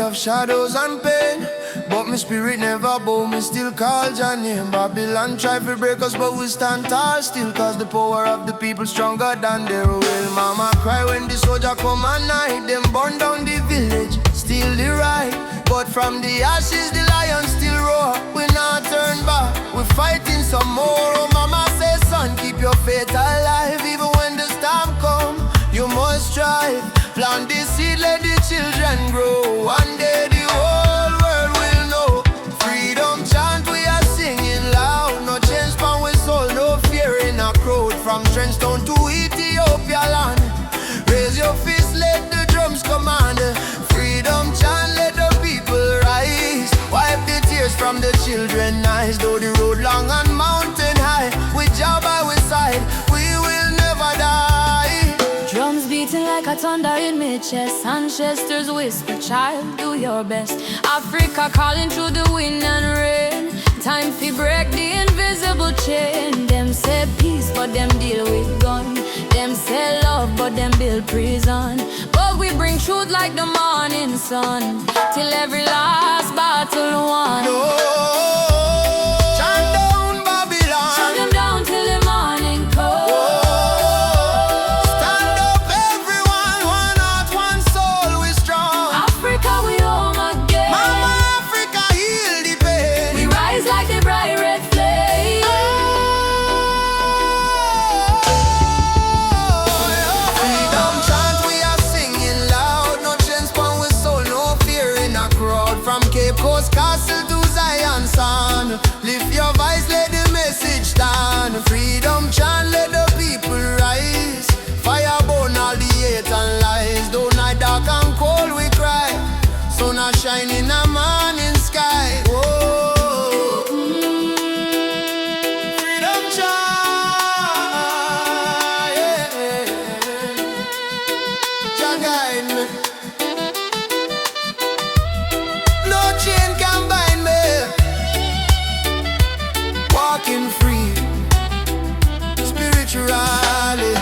of shadows and pain, but my spirit never bow, me still call your name. Babylon try to break us, but we stand tall still, cause the power of the people stronger than their will. Mama cry when the soldier come at night, them burn down the village, still the right. But from the ashes the lion still roar, we not turn back, we fighting some more. Oh mama say son, keep your faith alive, even when the storm come, you must strive. Plant the seed, let the children grow, one day the whole world will know. Freedom chant we are singing loud, no change from we soul, no fear in a crowd. From Kingston to Ethiopia land, raise your fist, let the drums command. Freedom chant, let the people rise, wipe the tears from the children's eyes. Though the road long and mountain high, with Jah by our side, we will never die. Drums beating like a thunder in my chest, ancestors whisper, child, do your best. Africa calling through the wind and rain, time to break the invisible chain. Them say peace, but them deal with gun. Them say love, but them build prison. But we bring truth like the morning sun, till every last battle won. No, chant down Babylon, shut them down till the morning comes. stand up everyone, one heart, one soul, we strong. Africa, we home again. Mama Africa, heal the pain. We rise like the bright red flame. Freedom chant we are singing loud, no chains pon we soul, no fear in a crowd. From Cape Coast Castle to Zion Sound, lift your voice, let the message stand. Freedom chant, let the people rise, fire burn all the hate and lies. Though night dark and cold we cry, sun a shine in a morning sky. Whoa. Freedom chant, yeah. Jah guide me, no chain can bind me. Walking free, spiritually.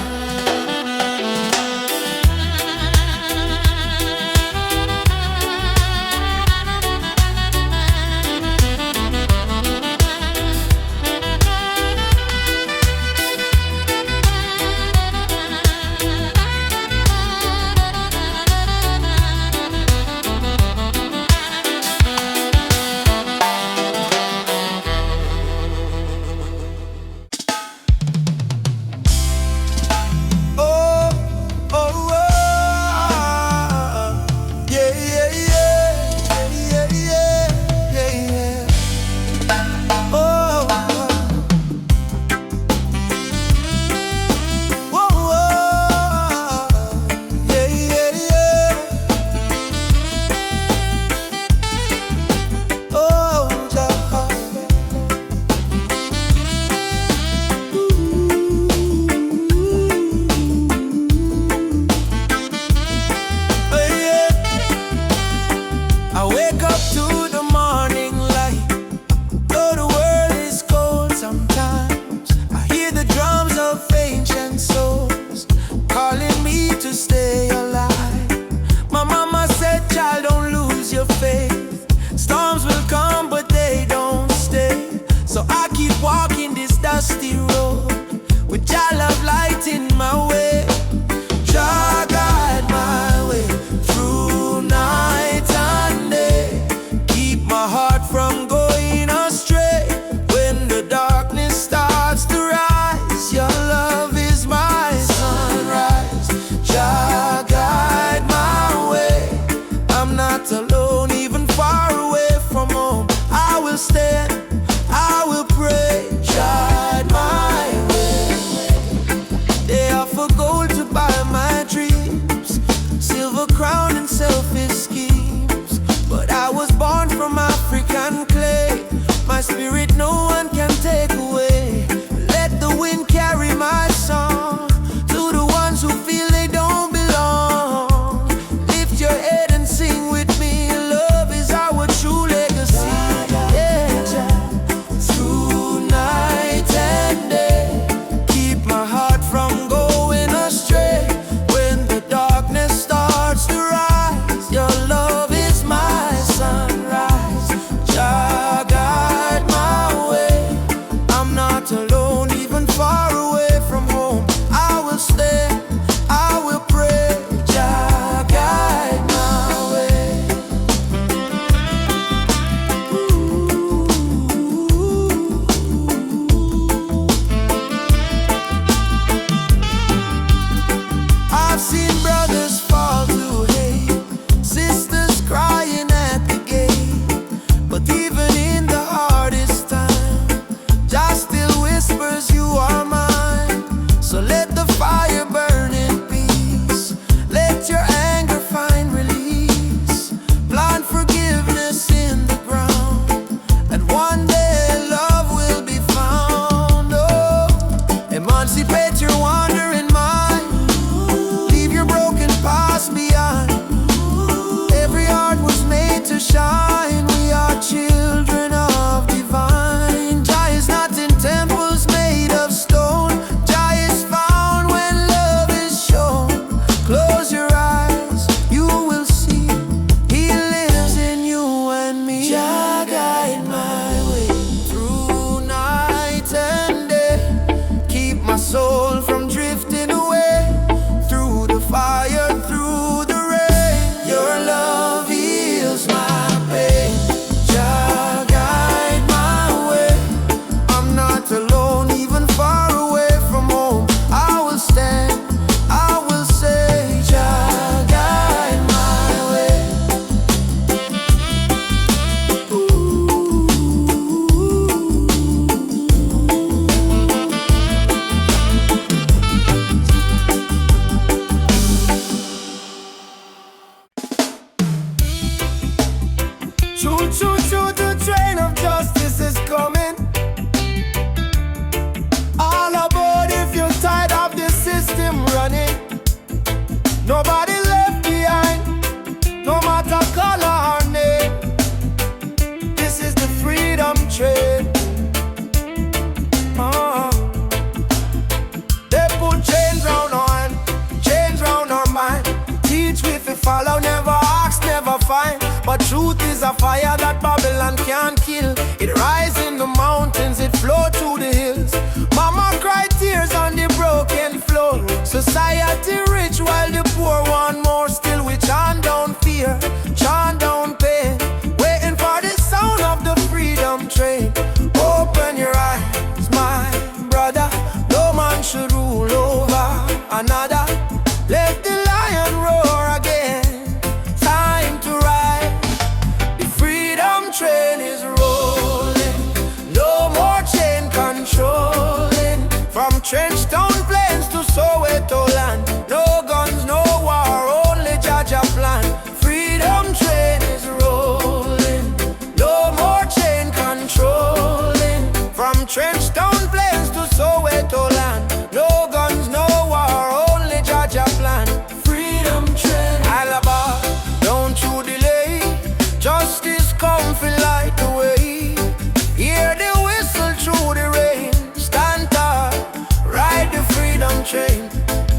Oh, oh, oh, yeah, yeah, yeah, yeah, yeah, yeah, yeah. Oh, oh, oh, yeah, yeah, yeah. Oh, Jah. I wake up to the morning light, though the world is cold sometimes. I hear the drums of ancient souls calling me to stay alive. My mama said, child, don't lose your faith. Storms will come, but they don't stay. So I keep walking this dusty road with Jah love light in my way. Jah guide my way through night and day. Keep my heart from going astray. When the darkness starts to rise, your love is my sunrise. Jah guide my way. I'm not alone, even far away from home. I will stand, I will pray. Guide my Choo choo choo, the train of justice is coming. All aboard if you're tired of the system running. Nobody left behind, no matter color or name. This is the freedom train. They put chains round our hand, chains round our mind. Teach we fi follow, never ask, never find. But truth is a fire that Babylon can't kill. It rise in the mountains, it flow through the hills. Mama cry tears on the broken floor. Society rich while the poor want more. Still we chant down fear, chant down pain, waiting for the sound of the freedom train. Open your eyes, my brother. No man should rule over another. Let the lion roar again. Time to ride. The freedom train is rolling. No more chain controlling. From Kingston plains to Soweto land. No guns, no war, only Jaja plan. Freedom train is rolling. No more chain controlling. From Kingston plains to Soweto land. No guns, no war, only Jaja plan. Freedom train. Alaba, don't you delay. Justice come fi light the way. Hear the whistle through the rain. Stand tall, ride the freedom train.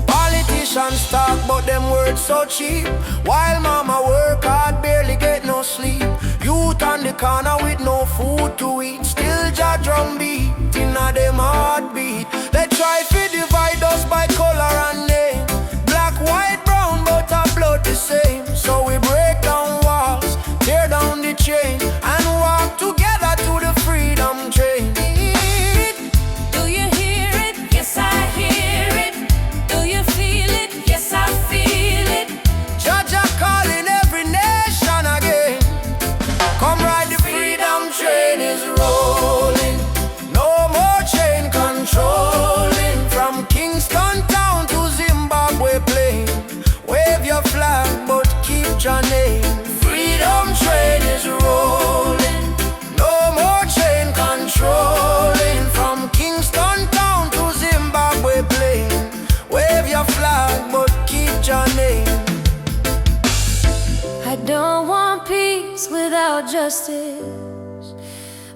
Politicians talk but them words so cheap. While mama work hard, barely get no sleep. Youth on the corner with no food to eat. Still Jah drum beat inna them heartbeat. They try to divide us by color and name. Black, white, brown, but our blood the same. So we break down walls, tear down the chain, and walk together to the freedom train. Do you hear it? Yes, I hear it. Do you feel it? Yes, I feel it. Jaja calling every nation again. Come ride the freedom train is rolling. No more chain controlling. From Kingston town to Zimbabwe plain. Wave your flag but keep your name. Freedom train is rolling. No more chain controlling. From Kingston town to Zimbabwe plain. Wave your flag but keep your name. I don't want peace without justice.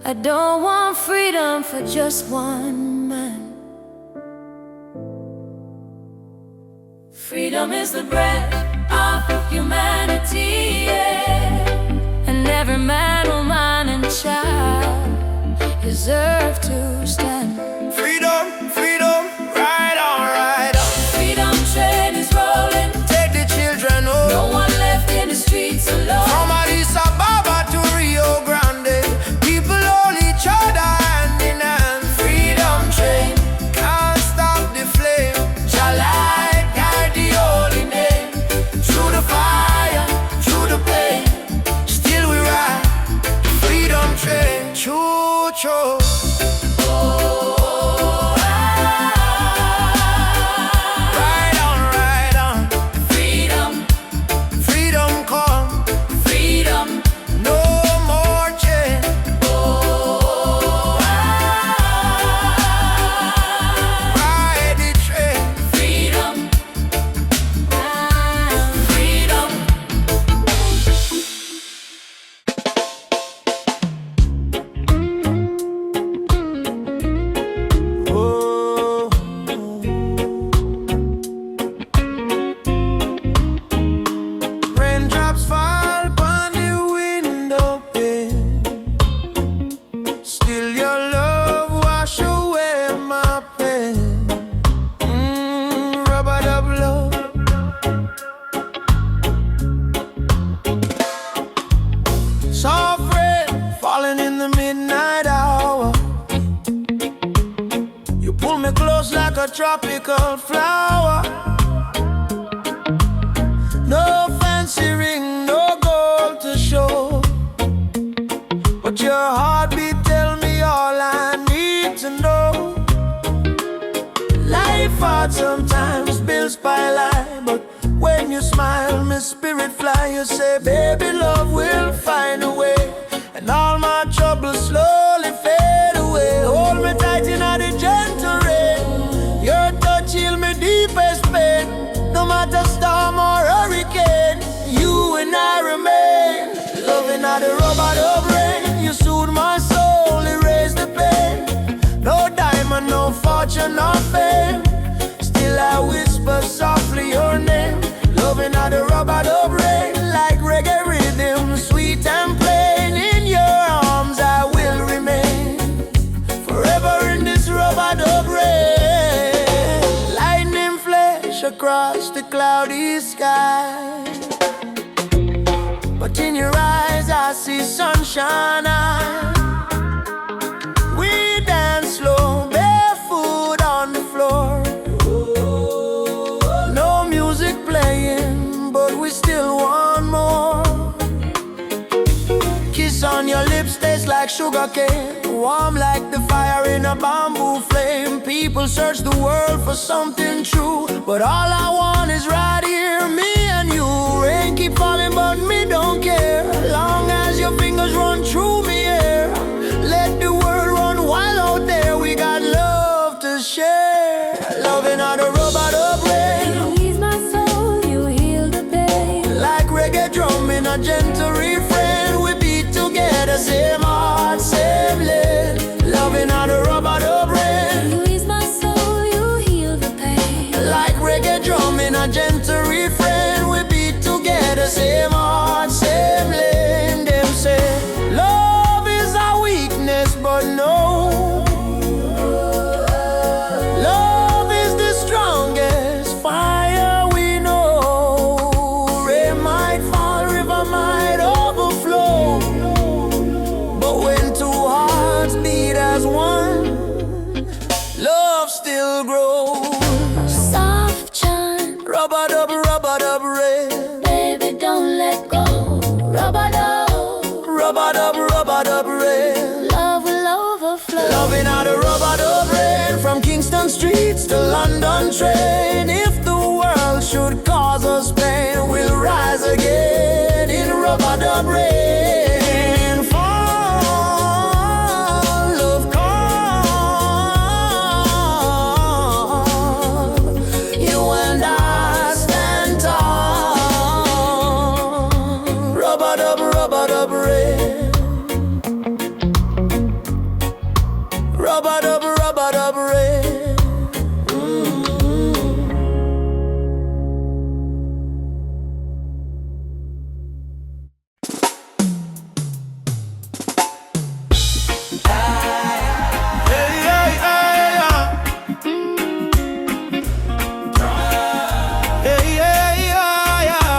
I don't want freedom for just one man. Freedom is the breath of humanity, yeah. And every man, woman, and child deserve to stand. Freedom, freedom, ride on, ride on. Freedom train is rolling. Take the children home. No one left in the streets alone. From Addis Ababa to Rio Grande, people hold each other hand in hand. Freedom train, can't stop the flame. Shall I guide the holy name? Through the fire, through the pain, still we ride. Freedom train, choo choo. Ride on, ride on. Freedom, Freedom come, freedom. no more chain. Ride the train. Freedom, freedom. Oh. Raindrops fall upon the window pane. Still your love wash away my pain. Rubber dub love. Soft rain falling in the midnight hour. You pull me close like a tropical flower. No fancy ring, no gold to show, but your heartbeat tell me all I need to know. Life hard sometimes, bills pile high, but when you smile, my spirit fly. You say, baby, love will find a way. fortune or fame, still I whisper softly your name. Loving how the rub-a-dub rain, like reggae rhythm, sweet and plain. In your arms I will remain, forever in this rub-a-dub rain. Lightning flash across the cloudy sky, but in your eyes I see sunshine. We dance slow, barefoot on the floor. No music playing, but we still want more. Kiss on your lips tastes like sugar cane, warm like the fire in a bamboo flame. People search the world for something true, but all I want is right here, me and you. Rain keep falling, but me don't care, long as your fingers run through me here. Let the world run wild out there, we got love to share. Loving how the rub-a-dub rain, You ease my soul, you heal the pain. like reggae drum in a gentle refrain. We beat together, same heart, same lane. Loving how the rub-a-dub rain, You ease my soul, you heal the pain. like reggae drum in a gentle refrain. We beat together, same heart, same lane. Them say love is our weakness, but no, love is the strongest fire we know. Rain might fall, river might overflow, but when two hearts beat as one, love still grows. Soft chant, Rub-a-dub, rub-a-dub rain, baby, don't let go. Rub-a-dub, rub-a-dub, rub-a-dub rain. love will overflow. Loving how the rub-a-dub rain, from Kingston streets to London train. If the world should cause us pain, we'll rise again in rub-a-dub rain. Fall, love call, you and I stand tall. Rub-a-dub, rub-a-dub rain, rub-a-dub, rub-a-dub rain. Hey, hey, hey, yeah. Hey, hey, yeah, yeah.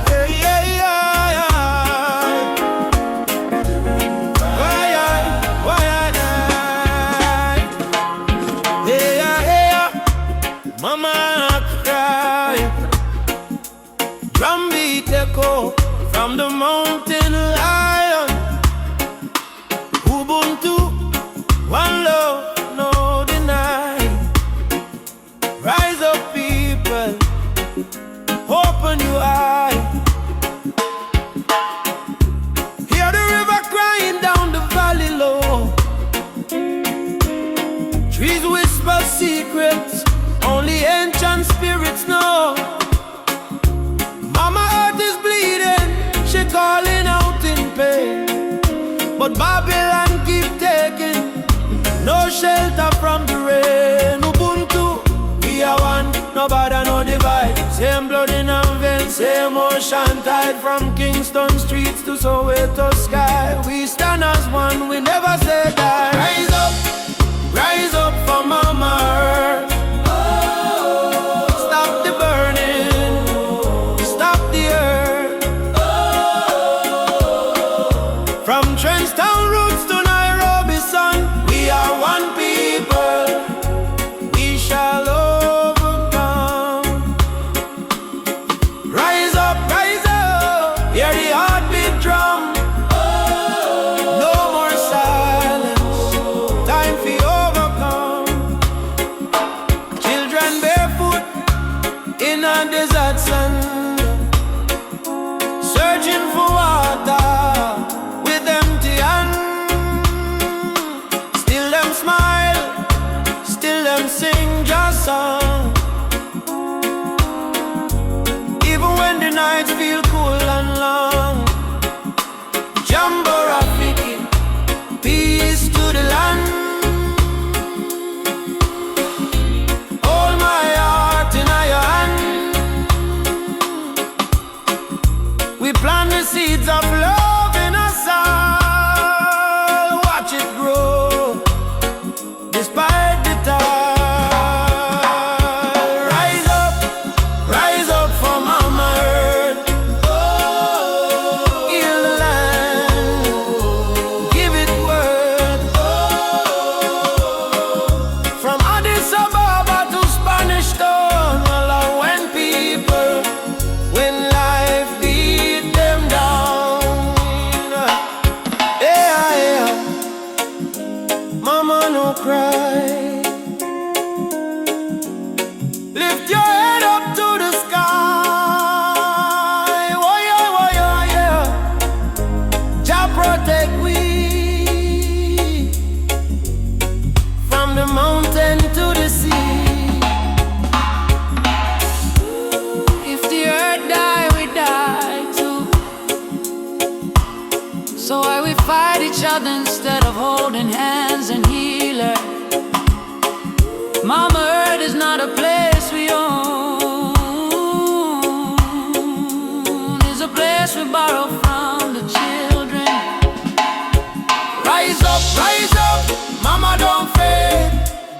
Hey, hey, yeah, yeah. Mama cry, drum beat echo from the mountain lion. Ubuntu, one love, no deny. Rise up, people, open your eye. Hear the river crying down the valley low. Trees whisper secrets only ancient spirits know. Mama earth is bleeding, she calling out in pain, but Babylon keep taking no shelter from the rain. Ubuntu, we are one, no bother, no divide. Same blood in our veins, same ocean tide. From Kingston streets to Soweto sky, we stand as one, we never say die. Rise up for Mama Earth. Stop the burning, stop the earth. From Trenchtown roots to Nairobi sun, we are one people, we shall overcome. Rise up, hear the heartbeat drum. No more silence, time for overcome. Children barefoot in a desert sand, searching for water with empty hands. Still them smile, still them sing just song. Even when the nights feel cool and long. the seeds of love in us all. Watch it grow, despite the time. Rise up for Mama Earth. Heal the land, give it worth. From Addis Ababa to Spanish Town, well, when people, when life beat them down, yeah, yeah. Mama, no cry. Lift your head up to the sky. Oh yeah, yeah. Jah protect we from the mountain to the sea. If the earth die, we die too. So why we fight each other instead of holding hands and heal her? Mama Earth is not a place we own. It's a place we borrow from the children. Rise up, Mama, don't fade.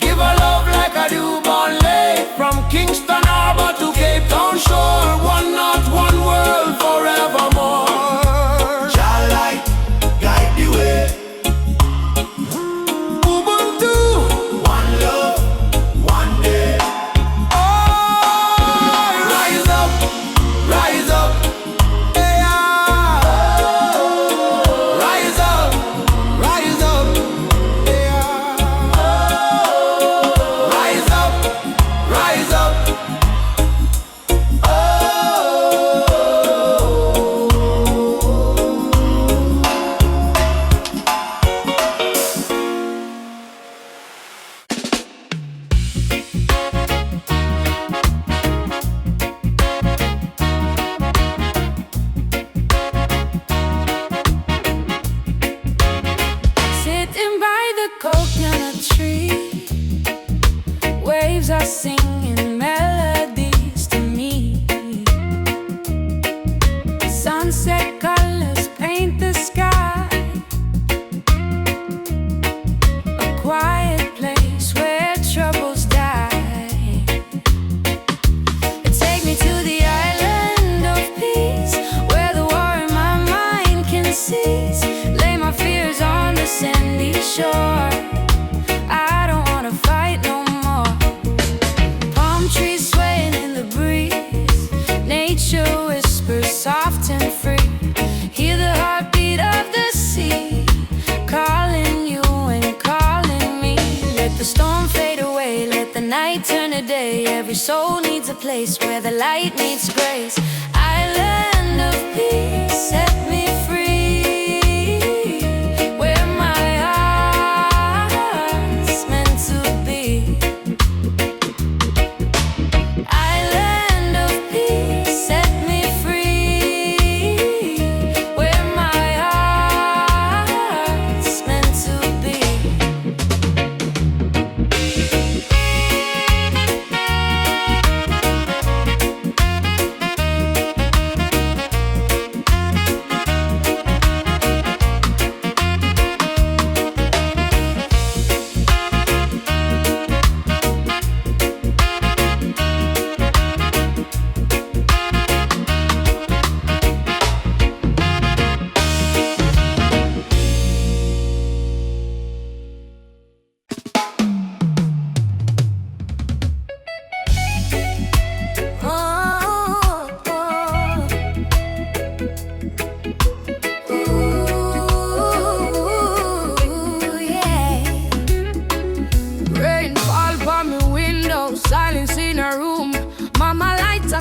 Give her love like a newborn lake. From Kingston Harbor to Cape Town shore, one not one world forevermore. Jah light guide the way. Ubuntu, one love, one day. Oh, rise up, yeah. Rise up, yeah. Rise up. Sitting by the coconut tree, waves are singing melodies to me. Sunset colors paint the sky, a quiet place where troubles die. Take me to the island of peace, where the war in my mind can cease. Lay my fears on the sandy shore. I don't wanna fight no more. Palm trees swaying in the breeze, nature whispers soft and free. Hear the heartbeat of the sea, calling you and calling me. Let the storm fade away, let the night turn to day. Every soul needs a place where the light meets grace. Island of peace, set me free, where my heart's meant to be. Island of peace, set me free, where my heart's meant to be.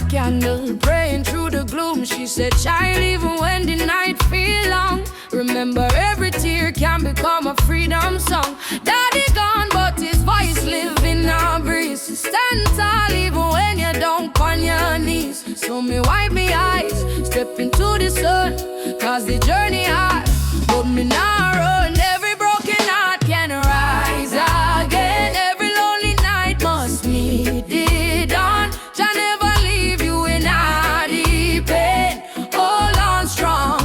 Candle praying through the gloom. She said, child, even when the night feel long, remember every tear can become a freedom song. Daddy gone, but his voice live in our breeze. Stand tall even when you don't on your knees. So me wipe me eyes, step into the sun, cause the journey hard, but me not run. Every broken heart can rise again. Every lonely night must meet the dawn. Jah never leave you in a deep pain. Hold on strong.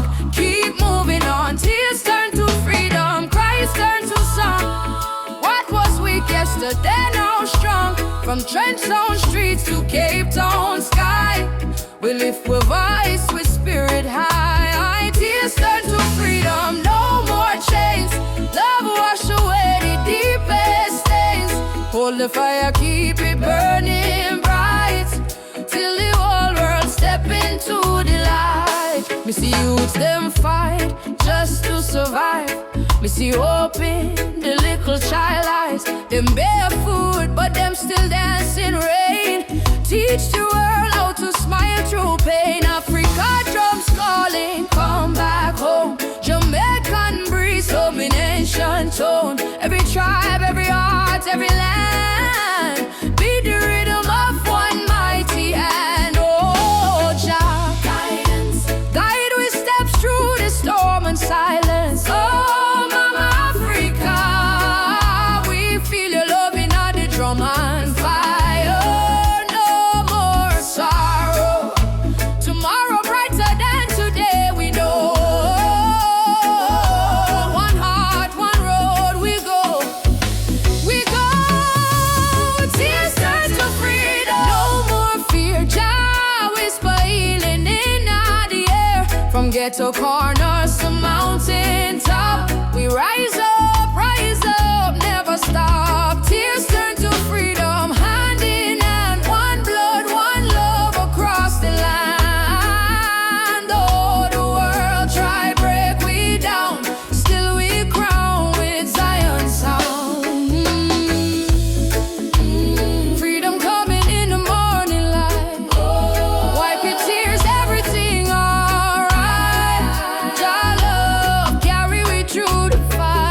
Kingston streets to Cape Town sky. We lift with voice, with spirit high. Tears turn to freedom, no more chains. Love wash away the deepest stains. Hold the fire, keep it burning bright, till the whole world step into the light. Me see youths them fight just to survive. Me see hope in the little child eyes. Them barefoot, but them still dance in rain. Teach the world how to smile through pain. Africa drums calling, come back home. Jamaican breeze, domination tone. Every tribe, every heart, every land. Be the rhythm of one mighty hand. Oh, Jah, guidance, guide we steps through the storm and silence. Oh, Mama Africa, we feel your love in the drum and fire. No more sorrow. Tomorrow brighter than today, we know. One heart, one road, we go. We go. Tears turn to freedom. No more fear. Jah whisper healing in the air. From ghetto corners to mountain top, we rise up, never stop. Tears turn to freedom, hand in hand, one blood, one love across the land. Oh, the world try break we down, still we crown with Zion sound. Freedom coming in the morning light. Wipe your tears, everything alright. Jah love carry we through the fight,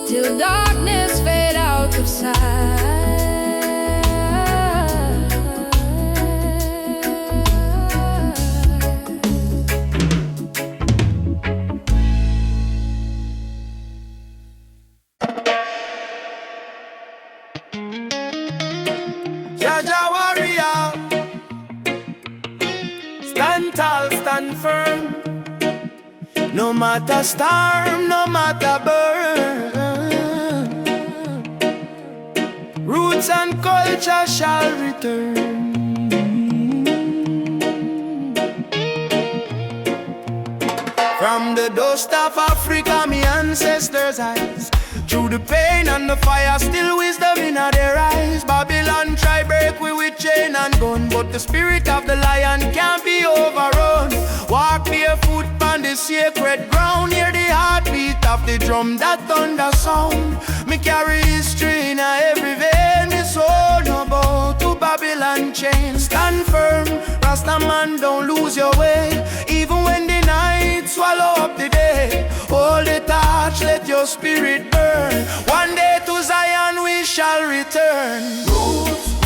till darkness fade out of sight. Jaja warrior, stand tall, stand firm. No matter storm, no matter burn. Roots and culture shall return. From the dust of Africa, me ancestors' eyes. Through the pain and the fire, still wisdom in their eyes. Babylon try break we with chain and gun, but the spirit of the lion can't be overrun. Walk barefoot on the sacred ground, hear the heartbeat of the drum, that thunder sound. Me carry history in every vein, me soul no bow to Babylon chain. Stand firm, Rasta man, don't lose your way. Even when the night swallow up the day, hold the torch, let your spirit burn. One day to Zion we shall return.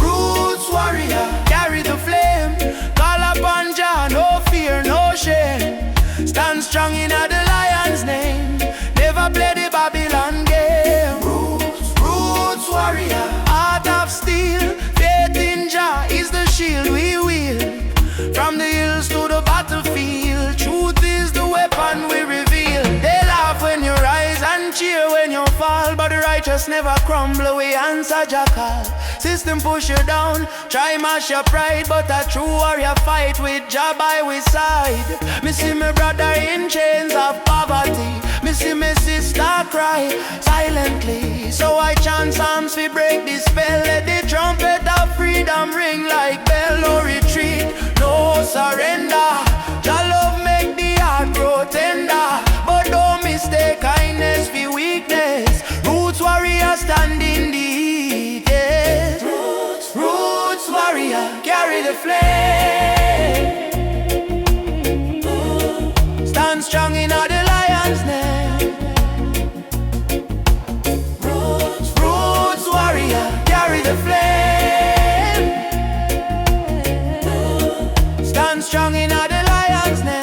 Roots warrior, carry the flame. Call upon Jah, no fear, no shame. Stand strong in the lion's name. Never play the Babylon game. Roots warrior, heart of steel. Faith in Jah is the shield we wield. From the hills to the battlefield, truth is the weapon we reveal. They laugh when you rise and cheer when you fall, but the righteous never crumble, we answer Jah call. System push you down, try mash your pride, but a true warrior fight with Jah by his side. Me see my brother in chains of poverty, me see my sister cry silently. So I chant psalms we break the spell, let the trumpet of freedom ring like bell. No retreat, no surrender. Jah love make the heart grow tender, but don't mistake kindness for weakness. Roots warrior stand in the heat, yeah. Roots warrior carry the flame. Stand strong in the lion's name. Roots warrior carry the flame. Stand strong in the lion's name.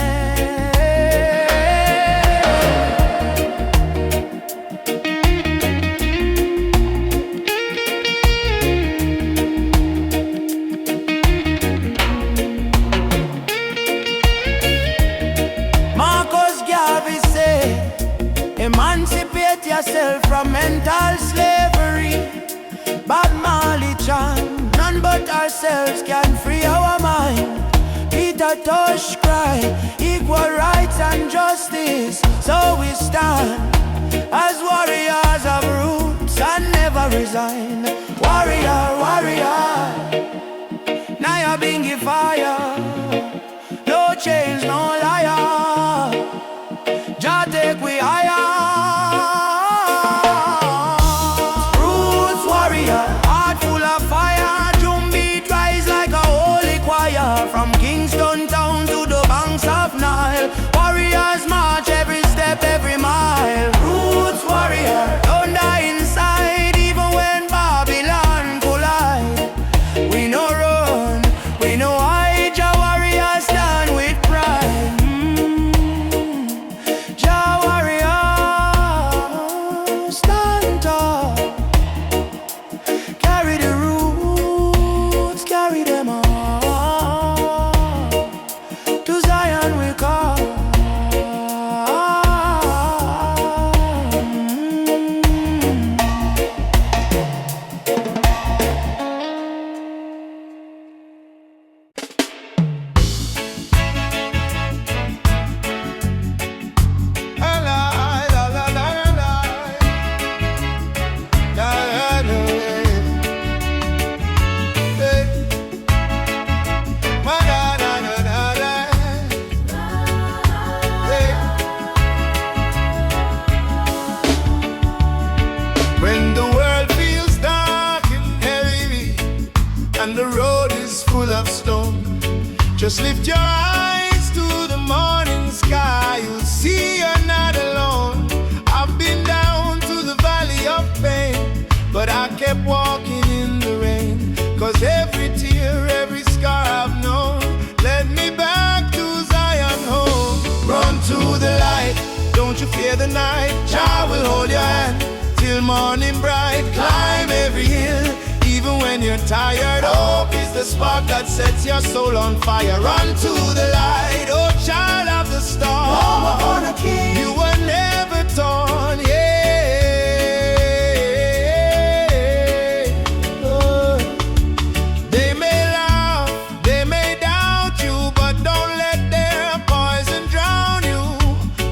Emancipate yourself from mental slavery. Bob Marley chant, none but ourselves can free our mind. Peter Tosh cry, equal rights and justice. So we stand as warriors of roots and never resign. Warrior, warrior, Naya Bingi fire. No change, no liar. Jah take we higher. Roots warrior, heart full of fire. Drum beat rise like a holy choir. From Kingston town to the banks of Nile, warriors march every step, every mile. Roots warrior, don't die inside, even when Babylon collide. We no run, we no hide. Jah warrior stand with pride. Jah warrior stand tall. Carry the roots, carry them all. To Zion we call. When the world feels dark and heavy and the road is full of storm, just lift your eyes to the morning sky. You'll see you're not alone. I've been down to the valley of pain, but I kept walking in the rain. 'Cause every tear, every scar I've known led me back to Zion home. Run to the light, don't you fear the night. Jah will hold your hand till morning bright. Climb every hill, even when you're tired. Hope is the spark that sets your soul on fire. Run to the light, oh child of the storm. You were never torn, yeah. Oh. They may laugh, they may doubt you, but don't let their poison drown you.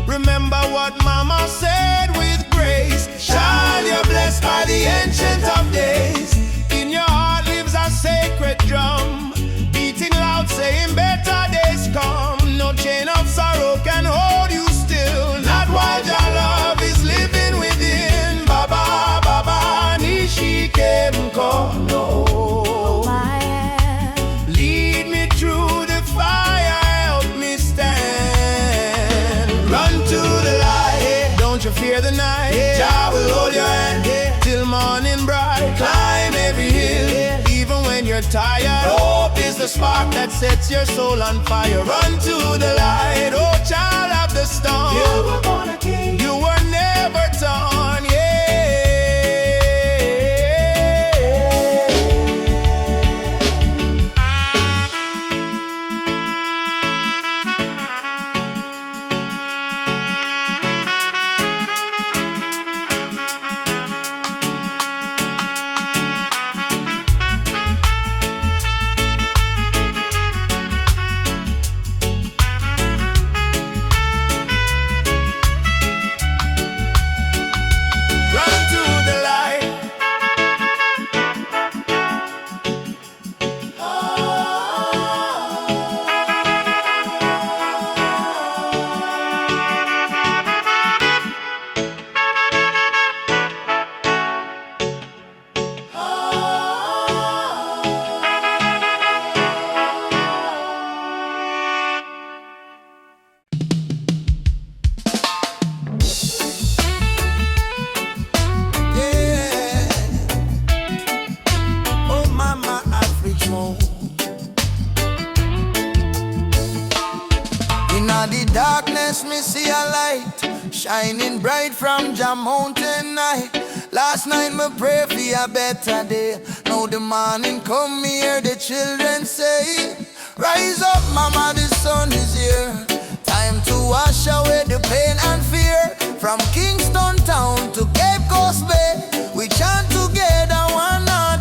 Remember what mama said with grace. Child, you're blessed by the Ancient of Days. In your heart lives a sacred drum, beating loud, saying better days come. No chain of sorrow can hold you still, not while your love is living within. Baba, Baba, Nishi Kemko, no. Lead me through the fire, help me stand. Run to the light, don't you fear the night. Jah will hold your hand till morning bright. Climb every hill, even when you're tired. Hope is the spark that sets your soul on fire. Run to the light, oh child of the storm. You were born a king, you were never torn, yeah. darkness, me see a light shining bright from Jah mountain night. Last night me pray for a better day. Now the morning come, me hear the children say, rise up mama, the sun is here. Time to wash away the pain and fear. From Kingston town to Cape Coast Bay, we chant together one night.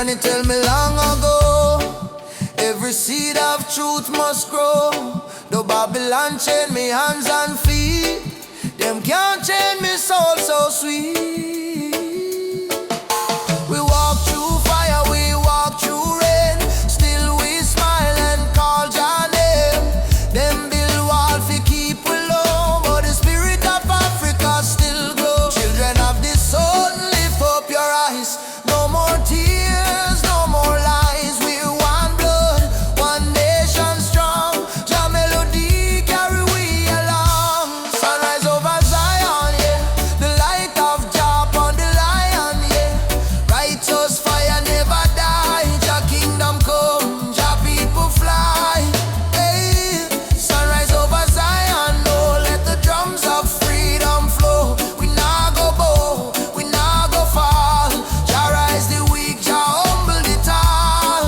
granny tell me long ago, every seed of truth must grow. Though Babylon chain me hands and feet, them can't chain me soul so sweet. We walk through fire, we walk through rain, still we smile and call Jah name. Them build wall fi keep we low, but the spirit of Africa still glow. Children of the sun, lift up your eyes. No more tears, no more lies. We're one blood, one nation strong. Jah melody carry we along. Sunrise over Zion, yeah. The light of Jah upon the lion, yeah. Righteous fire never die. Jah kingdom come, Jah people fly. Hey, sunrise over Zion, oh, let the drums of freedom flow. We nah go bow, we nah go fall. Jah rise the weak, Jah humble the tall.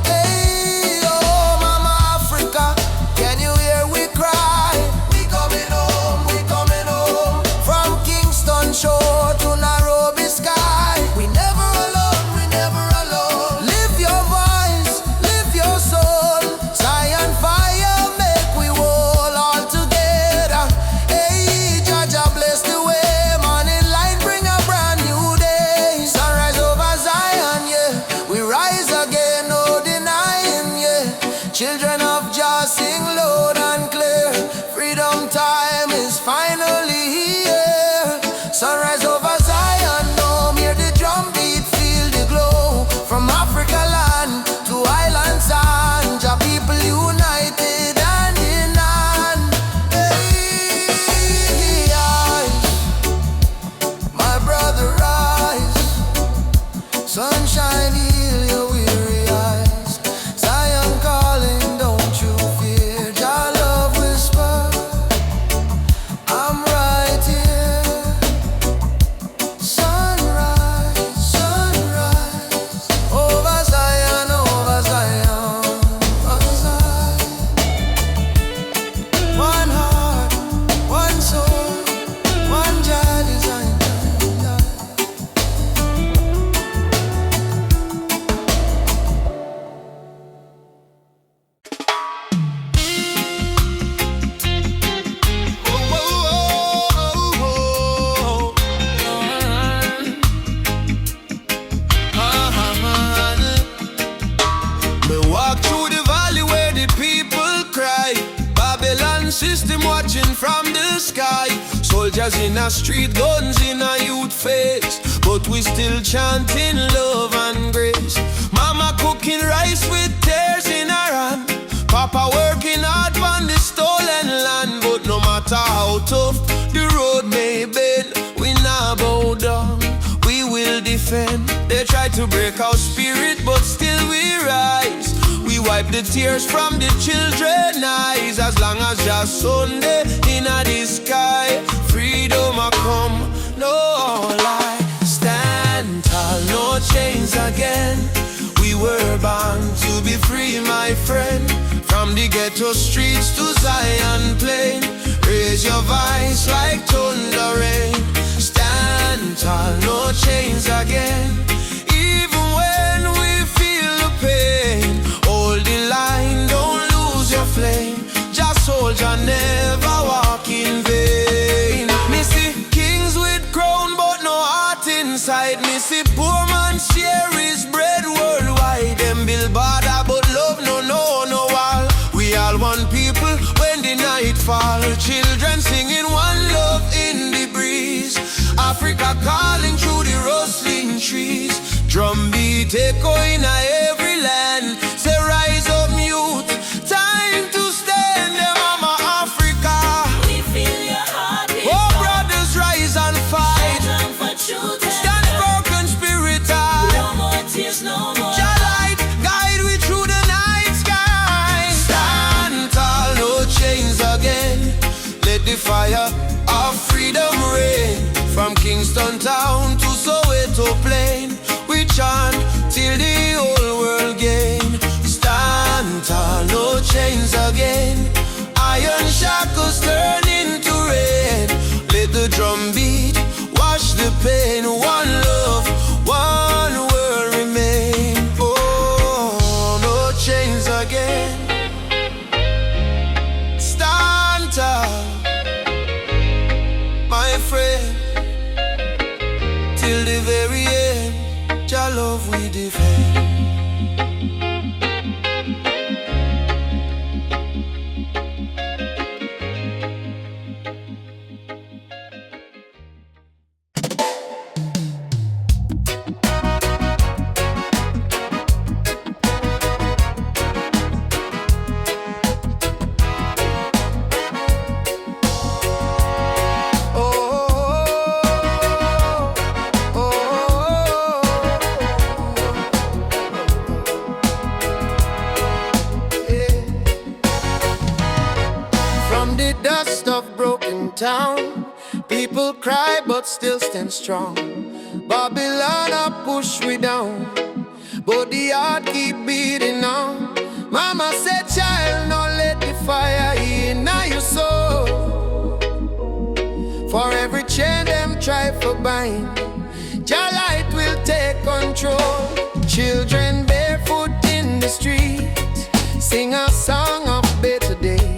Hey, oh, Mama Africa, can you hear we cry? We coming home, we coming home. From Kingston shore to Nairobi sky. We never alone, we never alone. Live your voice, live your soul. Zion fire make we whole all together. Hey, Jah Jah bless the way. Morning light bring a brand new day. Sunrise over Zion, yeah. We rise again, no denying, yeah. Children of Jah sing loud and clear. Freedom time is finally here. Sunrise over Zion, no hear the drum beat, feel the glow. From Africa land to island sand, Jah people united hand in hand. Hey, my brother rise. Sunshine heal your weary eyes. Zion calling, don't you fear. Jah love whisper, I'm right here. Sunrise, sunrise, over Zion, over Zion, over Zion. One heart, one soul, one Jah design. Me walk through the valley where the people cry. Babylon system watching from the sky. Soldiers in a street, guns in a youth face, but we still chanting love and grace. Mama cooking rice with tears in her hand. Papa working hard on the stolen land. But no matter how tough the road may bend, we not bow down, we will defend. They try to break our spirit, but still we rise. We wipe the tears from the children's eyes. As long as just Sunday in the sky, freedom a come, no lie. Stand tall, no chains again. We were born to be free, my friend. From the ghetto streets to Zion plain, raise your voice like thunder rain. Stand tall, no chains again. Even when we feel the pain, hold the line, don't lose your flame. Just soldier never walk in vain. Me see kings with crown but no heart inside. Me see poor man share his bread worldwide. Them build border but love no wall. We all one people when the night fall. Children singing one love in the breeze. Africa calling through the rustling trees. Drum beat echoing every land. Say rise up youth, time to stand. Mama Africa, We feel your heartbeat. oh brothers rise and fight. Stand for truth and Stand broken spirit high. no more tears, no more. Jah light guide we through the night sky. Stand tall, no chains again. Let the fire of freedom reign. From Kingston town to Soweto plain, we chant till the whole love we defend. Town, people cry but still stand strong. Babylon a push we down, but the heart keep beating on. Mama said, child, no let the fire in your soul. For every chain them try for bind, your light will take control. Children barefoot in the street, sing a song of better days.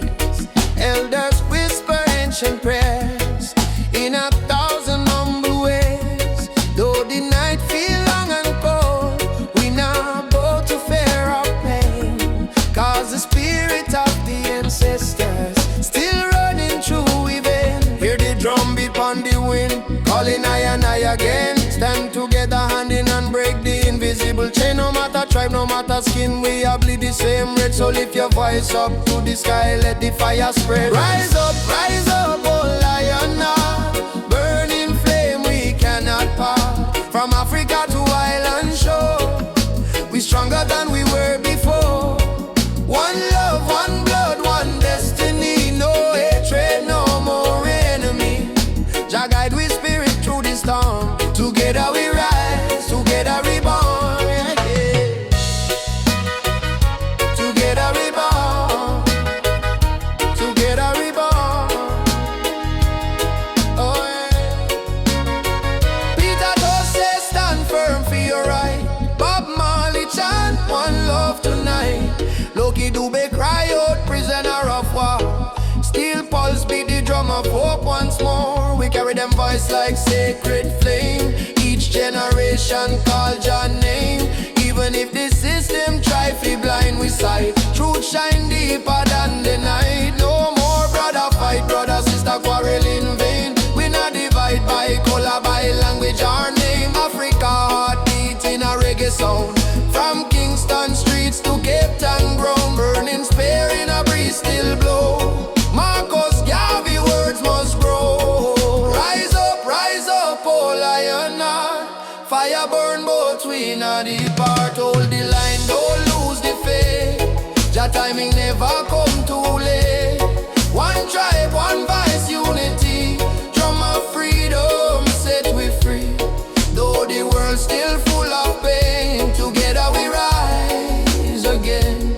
Elders whisper ancient prayers in 1,000 humble ways. Though the night feel long and cold, we not bow to fear or pain, cause the spirit of the ancestors still running through within. Hear the drum beat on the wind, calling I and I again. Stand together hand in hand, break the invisible chain. No matter tribe, no matter skin, we all bleed the same red. So lift your voice up to the sky, let the fire spread. Rise up, oh lion, burning flame we cannot part. From Africa to island shore, we stronger than we were before. One love, one blood, one destiny. No hatred, no more enemy. Jah guide we spirit through the storm. Together we rise, together we born, yeah. Together we born, together we born, oh yeah. Peter Tosh says stand firm for your right. Bob Marley chant one love tonight. Loki Dube cry out prisoner of war. Steel Pulse beat the drum of hope once more. We carry them voice like sacred flame. Each generation call your name. Even if the system try to blind we sight, truth shine deeper than the night. No more brother fight, brother sister quarrel in vain. We not divide by color, by language or name. Africa heartbeat in a reggae sound. From Kingston streets to Cape Town ground, burning spear in a breeze still blow. Marcus Garvey words must grow. Rise up, oh lion, fire burn both we not depart. Hold the line, don't lose the faith. Jah timing never come too late. One tribe, one voice, unity. Drum of freedom set we free. Though the world still full of pain, together we rise again.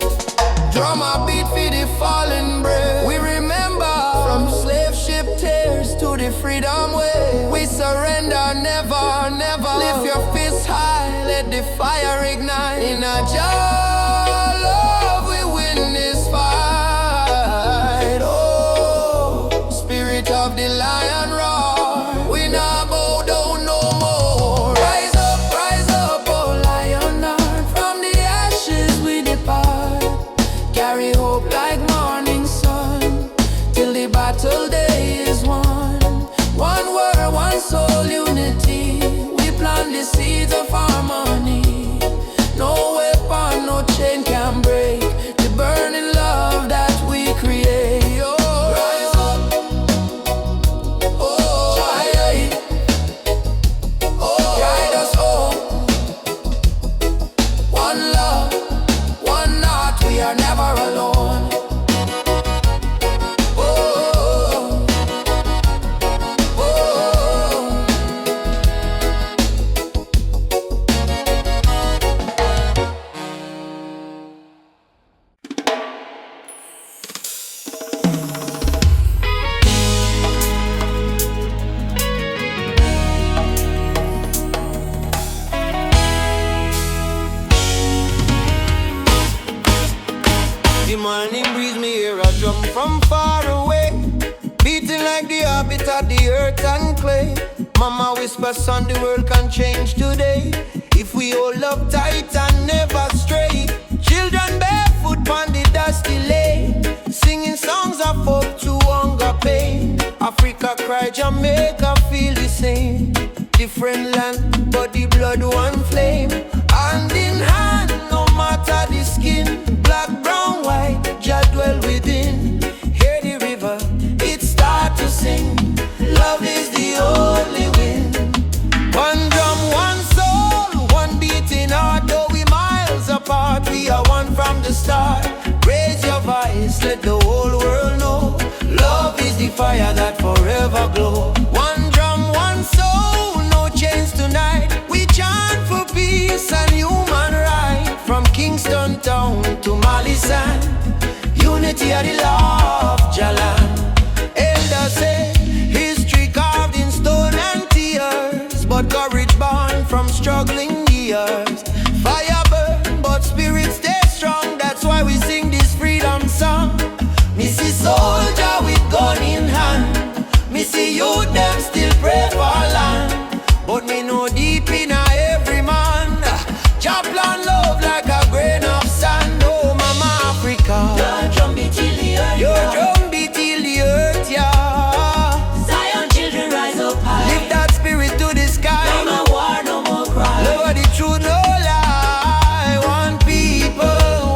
Drum a beat for the fallen brave. We remember from slave ship tears to the freedom way. We surrender never, never. Lift your fists high, let the fire ignite. In a jar love we win this fight. Oh, spirit of the lion roar. We not bow down no more. Rise up, oh lion heart. From the ashes we depart. Carry hope like morning sun, till the battle day is won. One word, one soul, unity. We plant the seeds of harmony. No weapon, no chain can break the burning love that we create. Oh, rise up, oh, guide us home. One love, one heart, we are never alone. Oh, oh, the morning breeze, me hear a drum from far away, beating like the heartbeat of the earth and clay. Mama whisper, son, the world can change today. if we all up tight and never stray. Children barefoot on the dusty lane, singing songs of hope to hunger pain. Africa cry, Jamaica feel the same. Different land, but the blood one flame. Hand in hand, no matter the skin. Black, brown, white, Jah dwell within. Hear the river, it start to sing. Love is the only wind. One drum, one soul, one beating heart. Though we miles apart, we are one from the start. Raise your voice, let the whole world know. Love is the fire that forever glow. One drum, one soul, no chains tonight. We chant for peace and human right. From Kingston town to Mali sand, unity are the law of Jalan. Elders say history carved in stone and tears, but courage born from struggling years. Fire burn, but spirit stay strong. That's why we sing this freedom song. Me see soldier with gun in hand, me see youth them still pray for land. But me know deep in every man, Jah plan love like a grain of sand. Oh mama Africa, Your drum beat till the earth, your yeah. drum beat till the earth, yeah. Zion children rise up high. Lift that spirit to the No sky. more war, no more cry. Love of the truth, no lie. One people,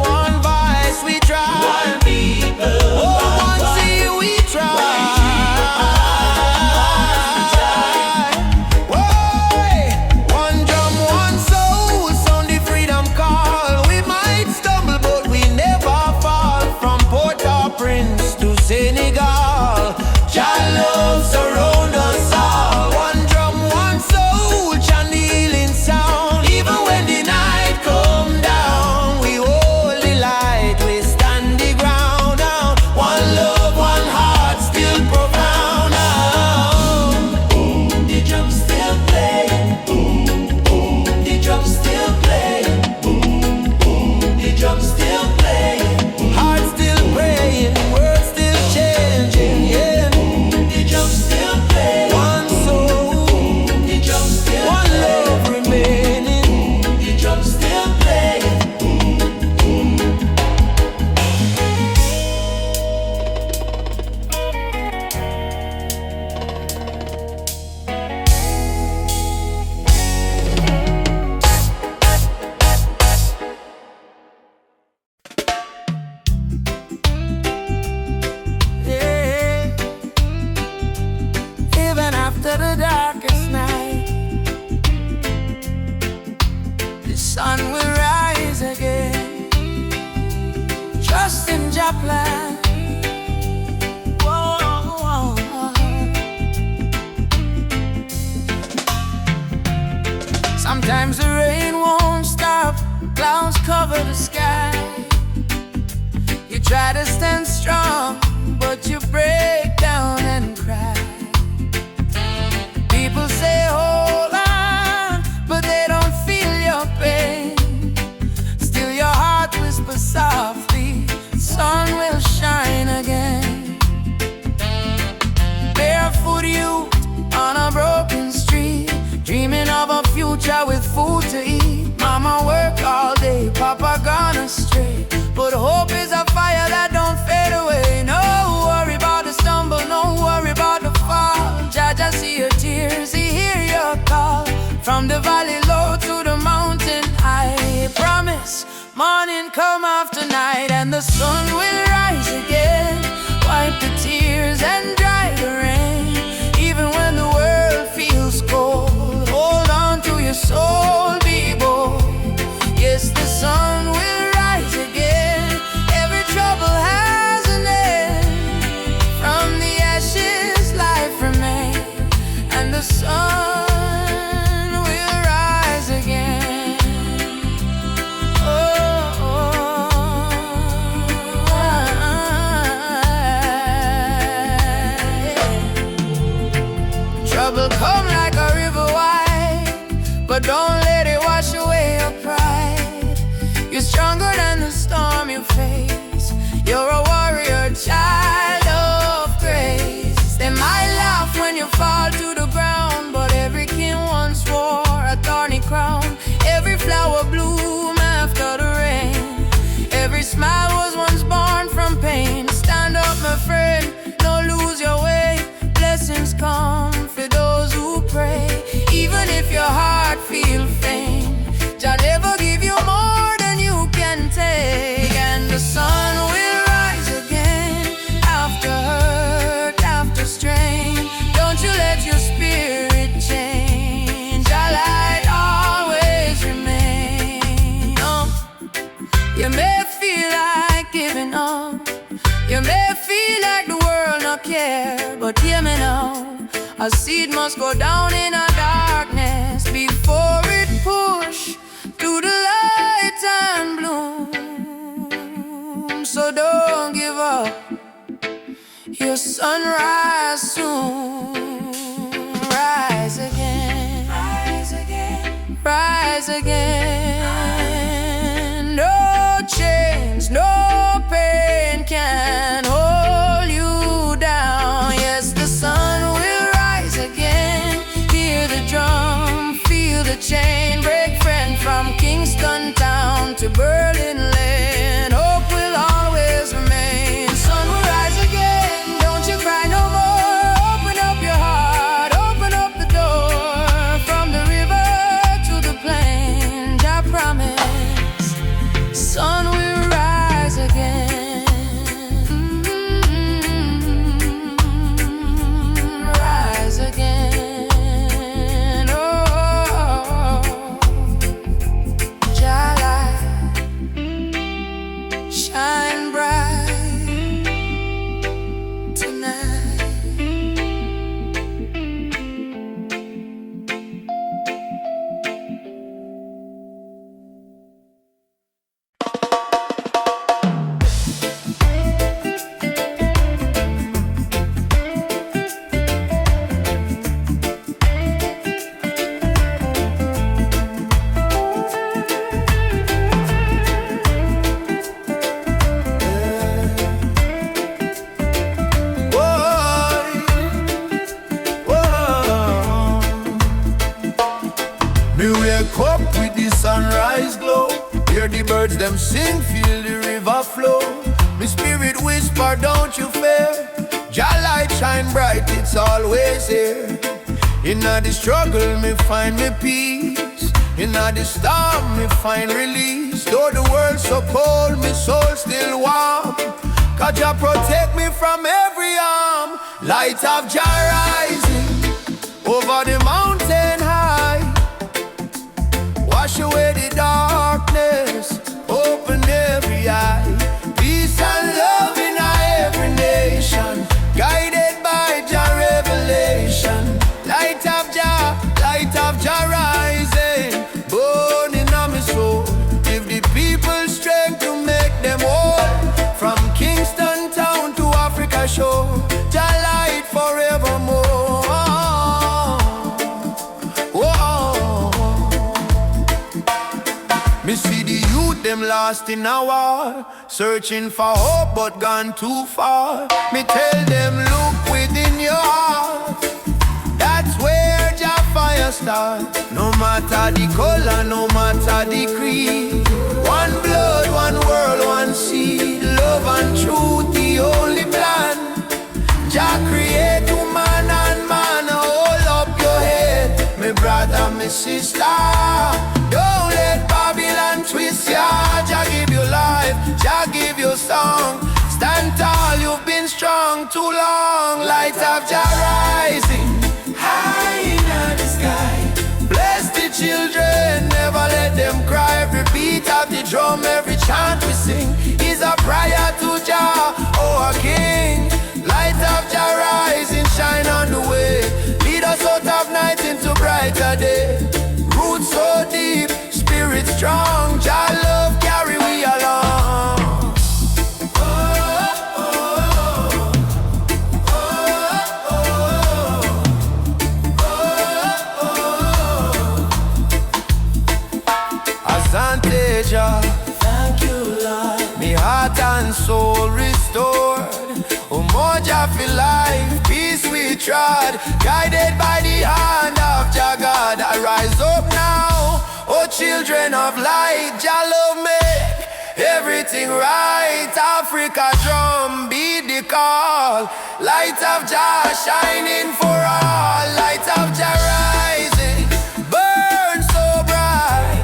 one voice, we try. One people, Oh, one one voice. see, we try. Whoa, one drum, one soul, sound the freedom call. We might stumble, but we never fall. From Port-au-Prince to Senegal, Jah love surround us all. One drum, one soul, chant the healing sound. Even when the night come down, we hold the light, we stand the ground down. One love, one heart, still profound. Boom, the drum still playing. Boom, boom, the drum still playing. Boom, boom, the drum still playing. Heart still praying, world still changing, yeah. The drum still playing. One soul, The drum still one playing. love remaining. The drum still playing. Yeah. Even after the darkest night, the sun will rise again. Trust in Jah plan. Whoa. Sometimes the rain won't stop, clouds cover the sky. You try to stand strong, but you break down and cry. People say hold on, but they don't feel your pain. Still your heart whispers softly, sun will shine again. Barefoot youth on a broken street, dreaming of a future with food to eat. Mama work all day, Papa gone astray, but hope is a fire that don't fade away. No worry about the stumble, no worry about the fall. Jah see your tears, He hear your call. From the valley low to the mountain high, promise morning come after night, and the sun will rise again. Wipe the tears and dry the rain. Even when the world feels cold, hold on to your soul, be bold. Yes, the sun will rise again. Every trouble has an end. From the ashes life remains, and the sun will rise again. Trouble come like a river wide, but don't let it wash away your pride. You're stronger than the storm you face. You're a warrior, child of grace. They might laugh when you fall to the ground, but every king once wore a thorny crown. Every friend, no lose your way. Blessings come for those who pray. Even if your heart feel faint, Jah never give you more than you can take. And the sun will rise again after hurt, after strain. Don't you let your spirit change. Jah light always remain. You may feel like giving up, you may feel like the world not care, but hear me now. A seed must go down in a darkness before it push to the light and bloom. So don't give up, your sunrise soon. Rise again, rise again, rise again. No chains, no pain can hold you down. Yes, the sun will rise again. Hear the drum, feel the chain break. Friend, from Kingston town to Berlin land, hope will always remain. Sun will rise again, don't you cry no more. Open up your heart, open up the door. From the river to the plain, I promise, sun will rise again. Rise again. Oh, Jah light, shine bright tonight. Me wake up with the sunrise glow. Hear the birds them sing, feel the river flow. Me spirit whisper, don't you fear. Jah light shine bright, it's always here. Inna the struggle, me find me peace. Inna the storm, me find release. Though the world's so cold, me soul still warm. 'Cause Jah protect me from every harm. Light of Jah rising over the mountain high. Wash away the darkness, open every eye. Peace and love in every nation, guided by Jah revelation. Light of Jah rising, burning on my soul. Give the people strength to make them whole. From Kingston town to Africa shore, Jah light forevermore. Me see the youth them lost in a war, searching for hope but gone too far. Me tell them look within your heart, that's where Jah fire start. No matter the color, no matter the creed, one blood, one world, one seed. Love and truth, the only plan. Jah create woman and man. Hold up your head, me brother, me sister. Don't let Babylon twist ya. Jah give you life, Jah give you song. Stand tall, you've been strong too long. Light of Jah rising high in the sky. Bless the children, never let them cry. Every beat of the drum, every chant we sing is a prayer to Jah, oh our King. Light of Jah rising, shine on the way. Lead us out of night into brighter day. Roots so deep, spirit strong. Jah love carry we along. Asante Jah, Thank you, Lord. me heart and soul restored. Umoja for life, peace we trod, guided by the hand of Jah God. I rise up now, oh children of light. Jah love make everything right. Africa drum beat the call. Light of Jah shining for all. Light of Jah rising, burn so bright.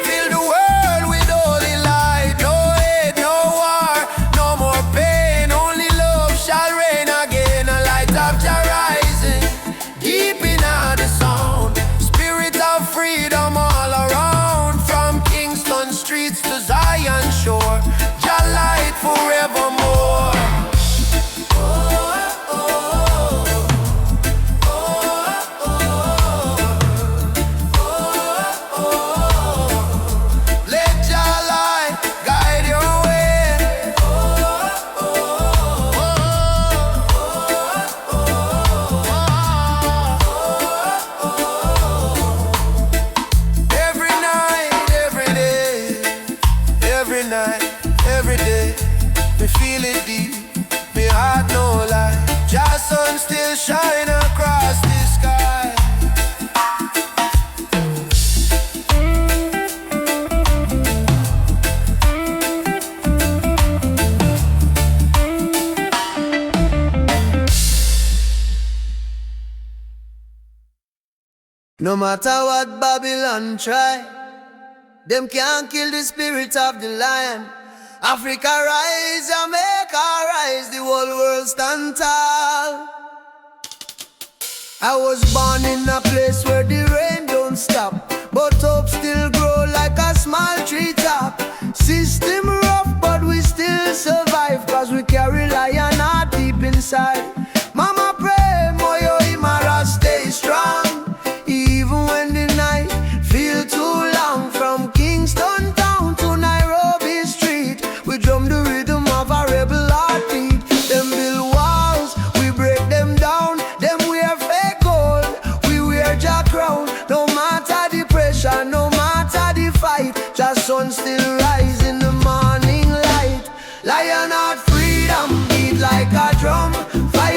Fill the world with holy light. No hate, no war, no more pain. Only love shall reign again. A light of Jah rising, deep in the sound. Spirit of freedom all around. From Kingston streets to Zion shore. Jah light forevermore. Let Jah light guide your way. Every night, every day, every night, every day, me feel it deep, me heart no lie. Jah sun still shine across the sky. No matter what Babylon try, them can't kill the spirit of the lion. Africa rise, Jamaica rise, the whole world stand tall. I was born in a place where the rain don't stop, but hope still grow like a small treetop. System rough, but we still survive, cause we carry lion heart deep inside. Mama pray, moyo imara stay strong. Even when the night feel too long. From Kingston town to Nairobi street, we drum the rhythm of a rebel heartbeat. Them build walls, we break them down. Them wear fake gold, we wear Jah crown. No matter the pressure, no matter the fight, Jah sun still rise in the morning light. Lion heart freedom beat like a drum. Fire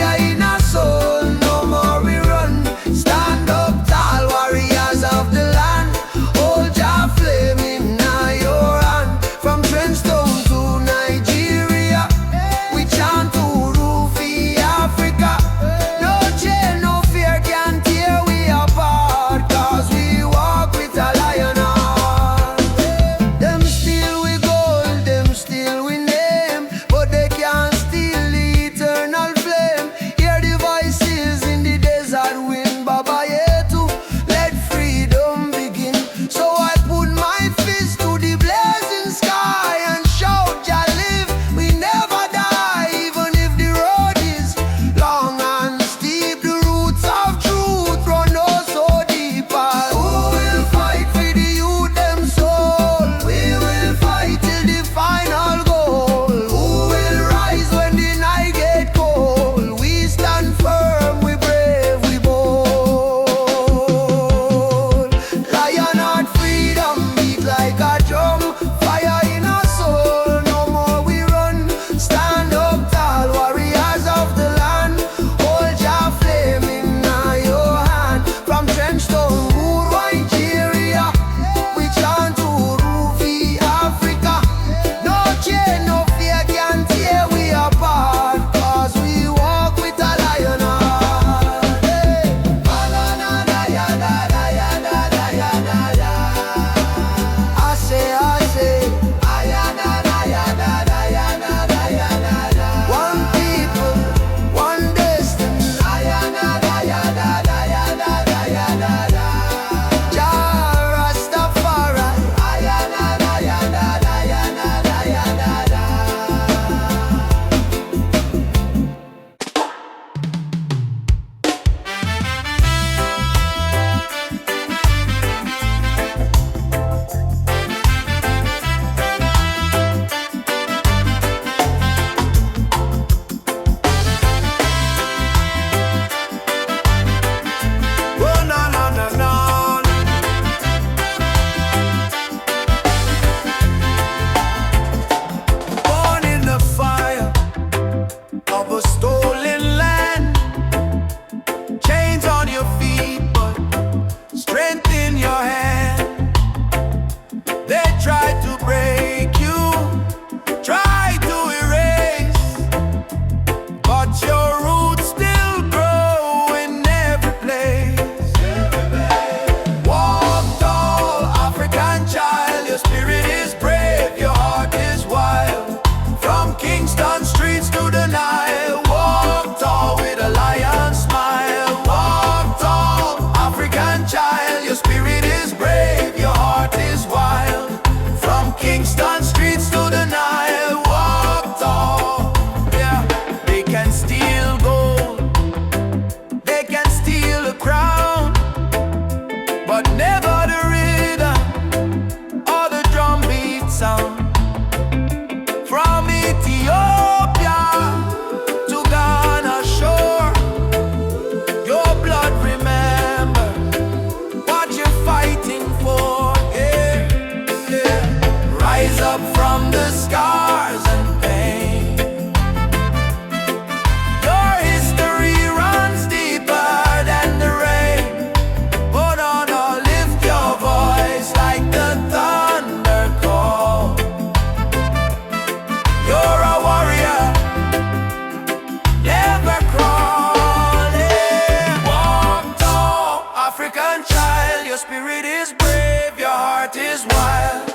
is brave, your heart is wild.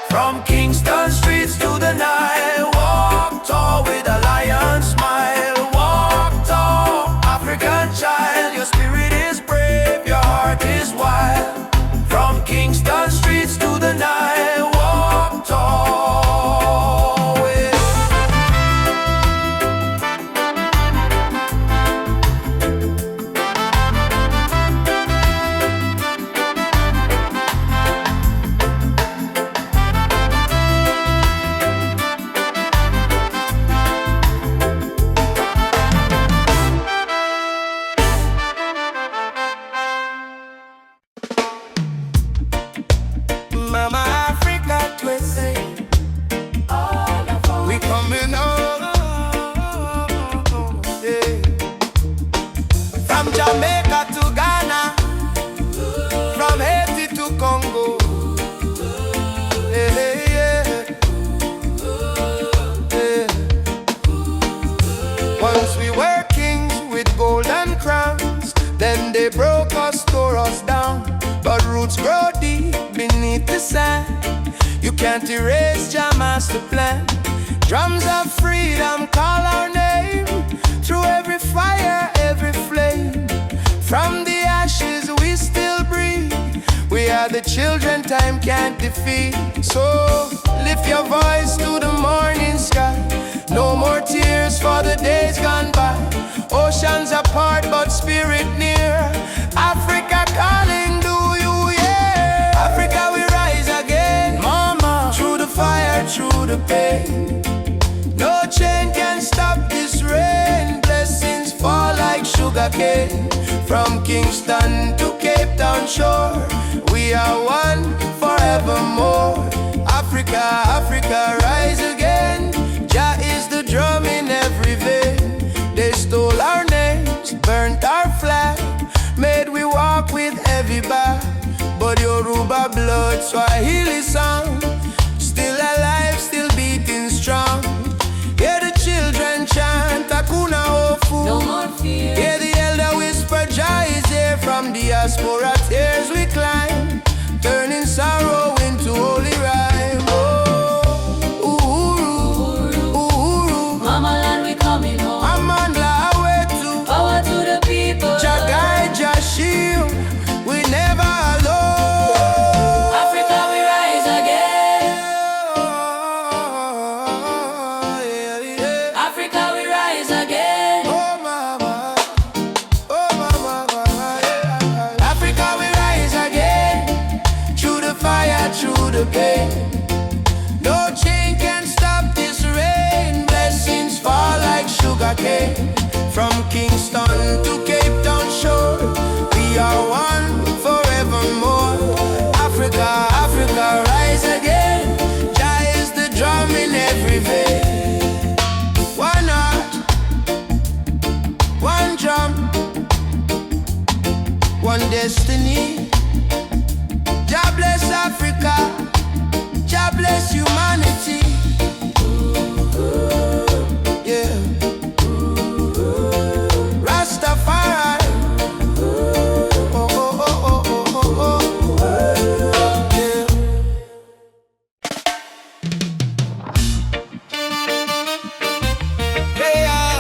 From Kingston streets to the Nile, walk tall with a lion smile. Walk tall, African child, your spirit is brave, your heart is wild. From Kingston streets to the Nile, walk tall with. Mama Africa twisting, we coming home, yeah. From Jamaica to Ghana, from Haiti to Congo, yeah, yeah, yeah. Once we were kings with golden crowns, then they broke us, tore us down. But roots grow deep beneath the sand. You can't erase your master plan. Drums of freedom call our name. Through every fire, every flame. From the ashes we still breathe. We are the children time can't defeat. So lift your voice to the morning sky. No more tears for the days gone by. Oceans apart but spirit near. Africa calling, do you hear? Africa we rise again, mama. Through the fire, through the pain. No chain can stop this rain. Blessings fall like sugar cane. From Kingston to Cape Town shore, we are one forevermore. Africa, Africa rise again. Jah is the drum in every vein. They stole our names, burnt our flag, made we walk with heavy back. But Yoruba blood, Swahili sound, still alive, still beating strong. Hear the children chant Hakuna Hofu. No more fear. Hear the elder whisper Jah is here. From diaspora tears we climb, turning sorrow into holy rhyme. Oh, Uhuru, Uhuru, Mama land we coming home. Amandla Awetu, Power to the people. Jah guide, Jah shield, we never alone. Africa we rise again. Yeah, yeah. Africa we rise again. Oh mama, yeah. Africa we rise again. Through the fire, through the pain. No chain can stop this rain. Blessings fall like sugar cane. From Kingston to Cape Town shore, we are one forevermore. Africa, Africa rise again. Jah is the drum in every vein. One heart, one drum, one destiny. Jah bless Africa, Jah bless humanity. Yeah. Rasta Valor. Oh, oh, oh, oh, oh, oh, oh. Yeah. Yeah.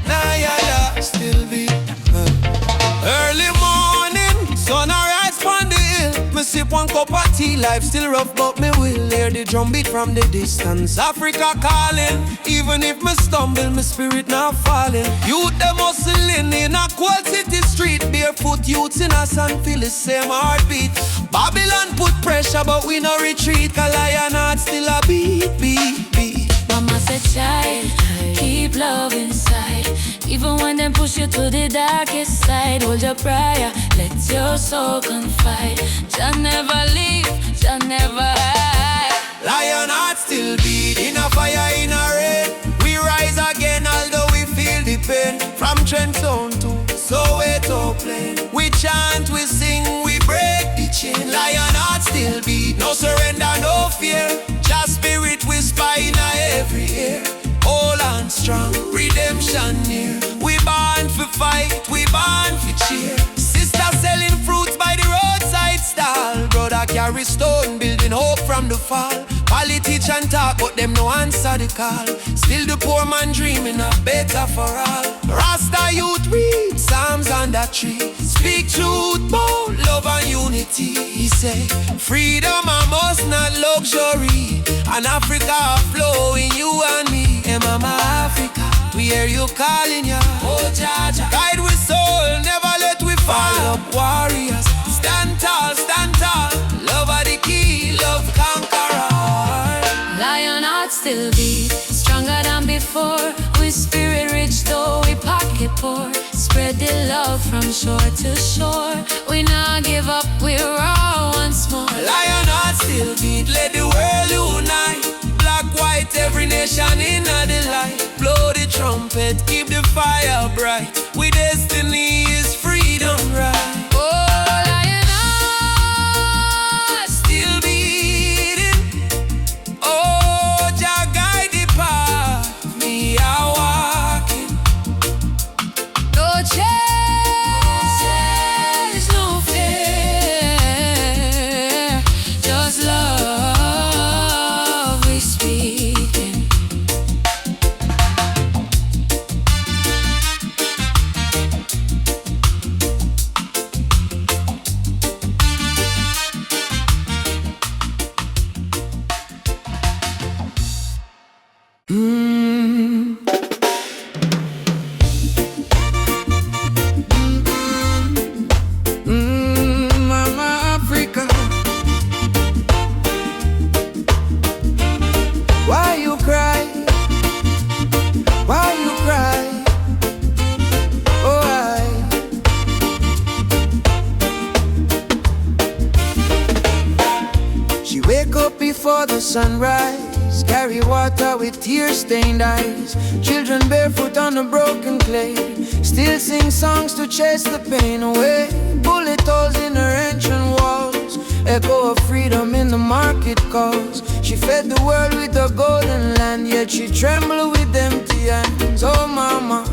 Nah, yeah, still be. Early morning, sun arise from the hill. Me sip one cup of tea, life still rough, but me will hear the drum beat from the distance. Africa calling, even if me stumble, my spirit not falling. Youth them hustling in a cold city street, barefoot youths in a sand feel the same heartbeat. Babylon put pressure, but we no retreat. 'Cause lion heart still a beat, beat, beat. Mama said, child, keep love inside. Even when them push you to the darkest side, hold your prayer, let your soul confide. Jah never leave, Jah never hide. Lion heart still beat, in a fire, in a rain. We rise again, although we feel the pain. From Kingston to Soweto plain, we chant, we sing, we break the chain. Lion heart still beat, no surrender, no fear. Just spirit whisper in every ear. All and strong, redemption near. We born for fight, we born for cheer. Sister selling fruits by the roadside stall. Brother carry stone, building hope from the fall. Politician talk, but them no answer the call. Still the poor man dreaming of better for all. Rasta youth read Psalms on that tree. Speak truth, bold love and unity. He say, freedom a must, not luxury. And Africa flowing, you and me. Hey mama Africa, we hear you calling ya. Oh Jaja, guide with soul, never let we fall. Up warriors, stand tall, stand tall. Love are the key, love conqueror. Lion heart still beat, stronger than before. We spirit rich though we pocket poor. Spread the love from shore to shore. We not give up, we're raw once more. Lion heart still beat, let the world unite. Black, white, every nation in the light. Blow the trumpet, keep the fire bright. We destiny is freedom, right? Oh, lion heart still beating. Oh, Jah guide the path, me a walking. no change, no fear, just love we speaking. Mama Africa, why you cry? Why you cry? Oh, she wake up before the sunrise, carry water with tear-stained eyes. Children barefoot on the broken clay, still sing songs to chase the pain away. Bullet holes in her ancient walls, echo of freedom in the market calls. She fed the world with the golden land, yet she trembled with empty hands. Oh mama,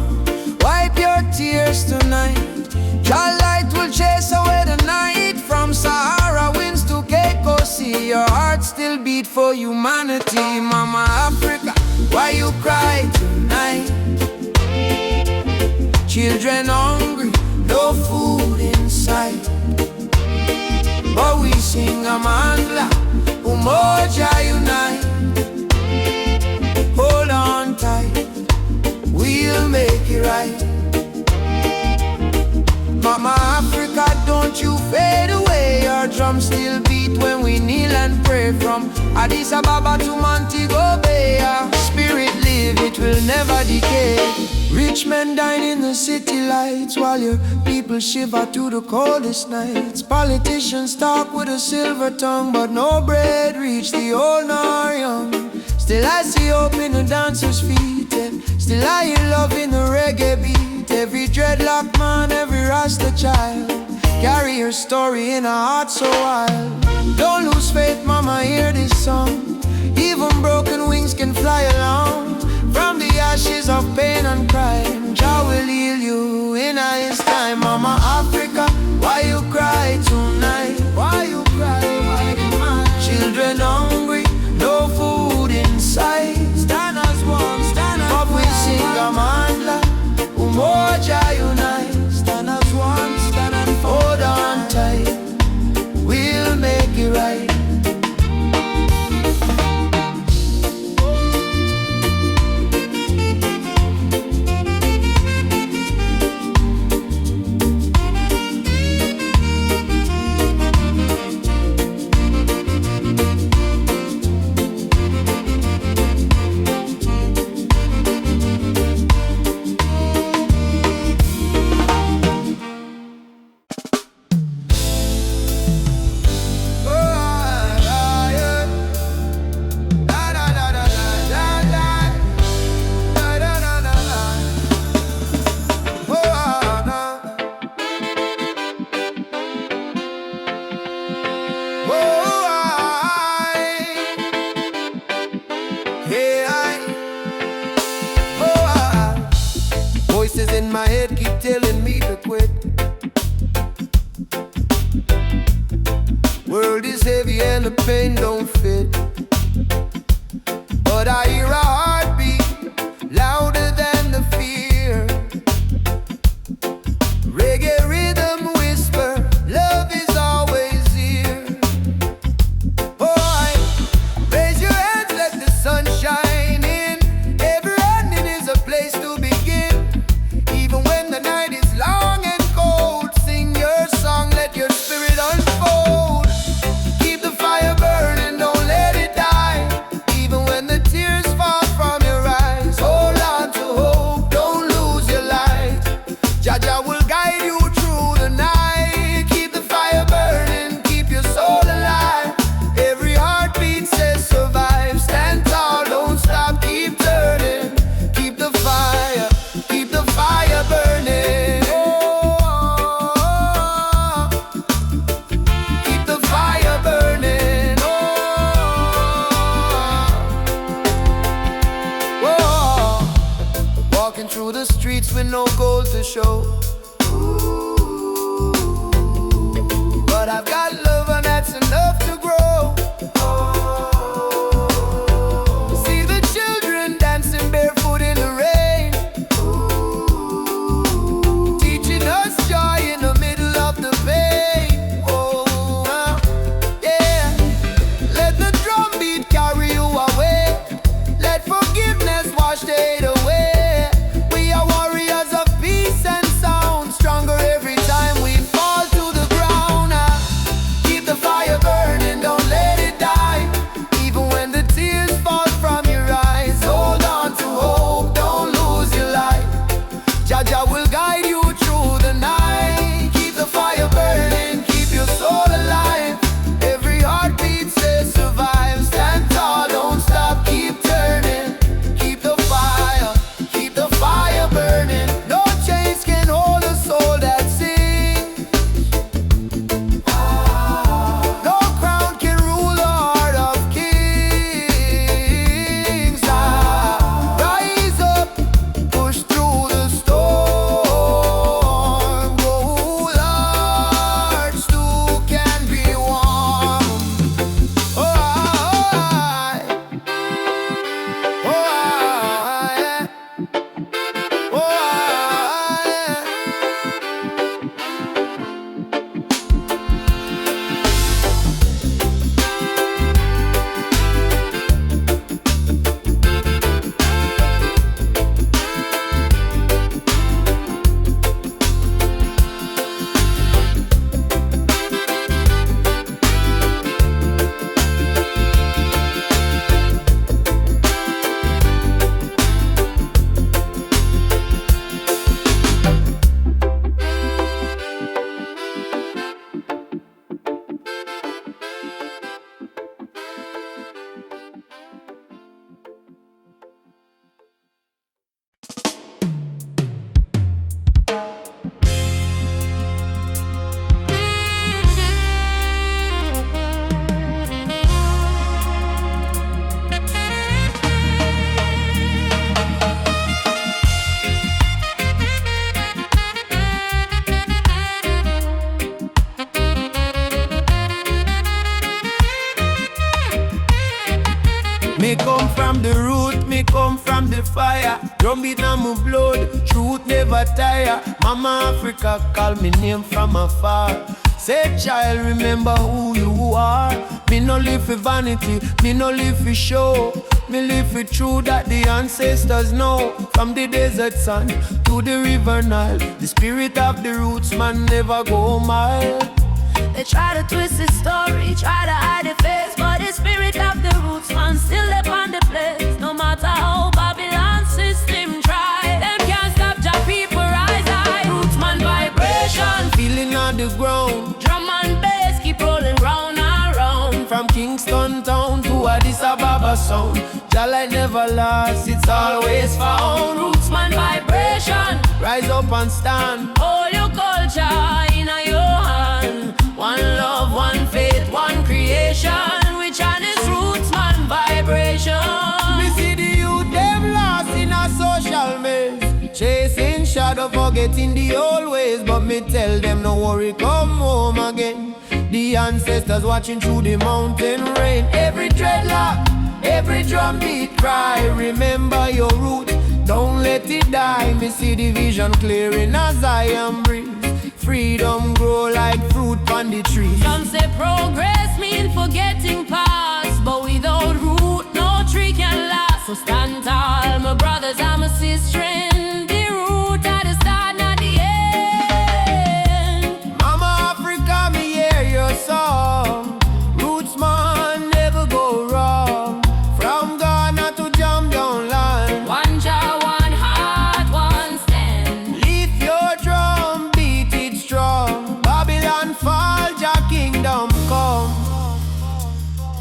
wipe your tears tonight. Your light will chase away the night. From Sahara winds to Cape Coast Sea, your heart still beat for humanity. Mama Africa, why you cry tonight? Children hungry, no food in sight. But we sing Amandla, Umoja unite. Hold on tight, we'll make it right. Mama Africa, don't you fade away. Our drums still beat when we kneel and pray. From Addis Ababa to Montego Bay, our spirit live, it will never decay. Rich men dine in the city lights, while your people shiver through the coldest nights. Politicians talk with a silver tongue, but no bread reach the old nor young. Still I see hope in the dancers' feet, and still I hear love in the reggae beat. Every dreadlock man, every Rasta child, carry your story in a heart so wild. Don't lose faith, mama, hear this song. Even broken wings can fly along. From the ashes of pain and crime, Jah will heal you in His time. Mama Africa, why you cry tonight? Why you cry? Why you cry? Children hungry, no food in sight. Stand as one, stand as one. But we sing Amandla, Umoja unite. Stand as one, stand and hold on tight. We'll make it right. heavy and the pain don't fit. But I hear a heartbeat louder than the fear. Reggae rhythm whisper, love is always here. Boy, raise your hands, let the sun shine in. Every ending is a place to begin. Even when the night is long and cold, sing your song, let your spirit unfold. Keep the fire burning, don't let it die. Even when the tears fall from your eyes, hold on to hope, don't lose your light. Jaja will guide you through the night. Keep the fire burning, keep your soul alive. Every heartbeat says survive. Stand tall, don't stop, keep turning. Keep the fire burning. Oh, keep the fire burning. Oh, walking through the streets with no gold to show. But I've got love and that's enough to grow. See the children dancing barefoot in the rain, teaching us joy in the middle of the pain. Oh, yeah. Let the drum beat carry you away. Let forgiveness wash the hate away. We are warriors of peace and sound, stronger every time we fall to the ground. Keep the fire burning, don't let it die. Even when the tears fall from your eyes, hold on to hope, don't lose your light. Jaja will guide you through the night. Keep the fire burning, keep your soul alive. Every heartbeat says survive. Stand tall, don't stop, keep turning. Keep the fire burning. No chains can hold a soul that sings. No crown can rule the heart of kings. Rise up, push through the storm. Gold hearts too can be warm. Oh, yeah. Me come from the root, me come from the fire. Drum beat on my blood, truth never tire. Mama Africa call me name from afar. Say child, remember who you are. Me no live for vanity, me no live for show. Me live for truth that the ancestors know. From the desert sun to the river Nile, the spirit of the roots man never go mild. They try to twist the story, try to hide the face, but the spirit of the roots man still live on the place. No matter how Babylon system try, them can't stop your people rise high. Roots man vibration, Feeling on the ground, drum and bass keep rolling round and round. from Kingston town to Addis Ababa sound. Jah light never lost, it's always found. Roots man vibration, Rise up and stand. all your culture in your hand. One love, one faith, one creation. Which one is roots man vibration? Me see the youth them lost in a social maze, chasing shadow, forgetting the old ways. But me tell them no worry, come home again. The ancestors watching through the mountain rain. Every dreadlock, every drum beat cry. Remember your root, don't let it die. Me see the vision clearing as I am breathe. Freedom grow like fruit on the tree. Some say progress mean forgetting past, but without root, no tree can last. So stand tall, my brothers and my sisters. The root at the start, not the end. Mama Africa, me hear your song. Roots man never go wrong. From Ghana to Jam down land. One jaw, one heart, one stand. Leave your drum, beat it strong. Babylon fall, Jah kingdom come.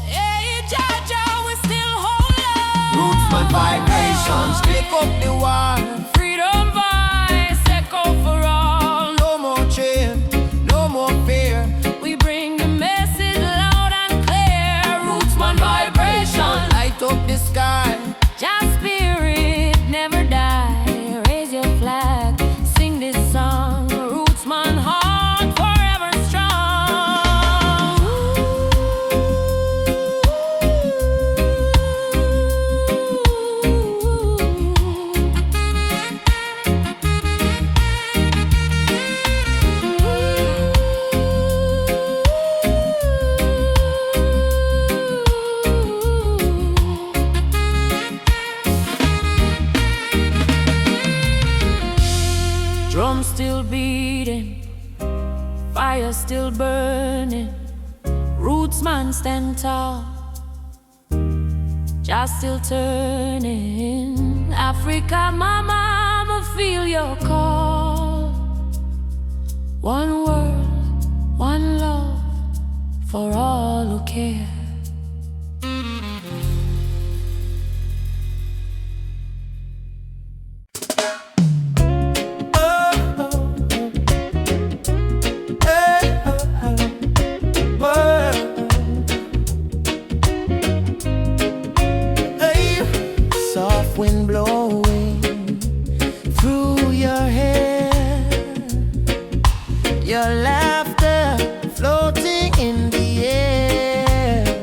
Hey, Jah, we still hold on. Rootsman vibrations, click up the wall. Freedom voice, echo for all. No more chain, no more fear. We bring the message loud and clear. Rootsman vibration, Light up the sky. Jah spirit never die. Raise your flag, sing this song. Rootsman heart forever strong. Drum still beating, fire still burning. Rootsman stand tall, just still turning. Africa, mama, I'ma feel your call. One world, one love, for all who care. Soft wind blowing through your hair, your laughter floating in the air.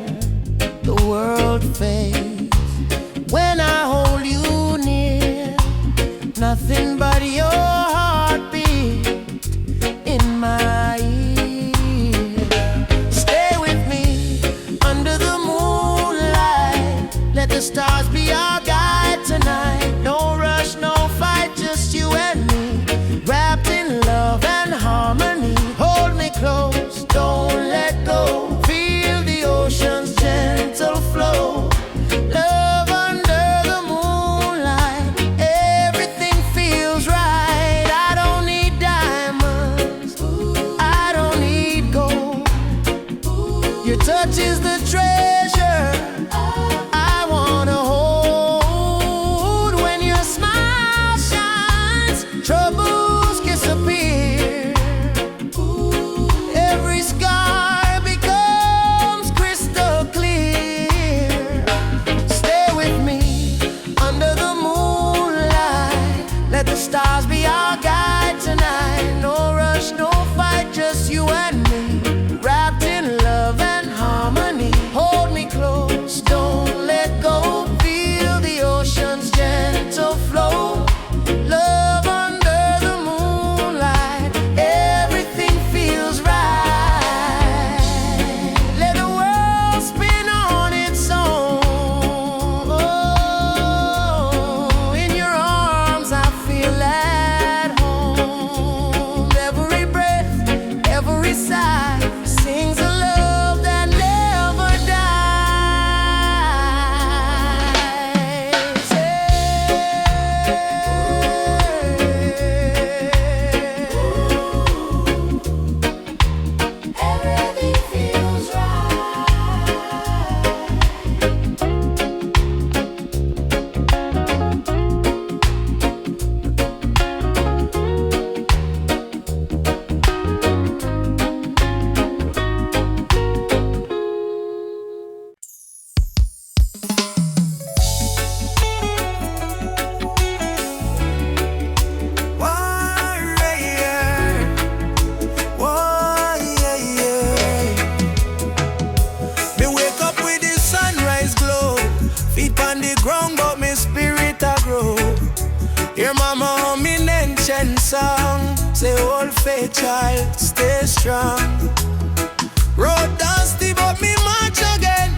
song. Say old faith child, stay strong. Road dusty but me march again.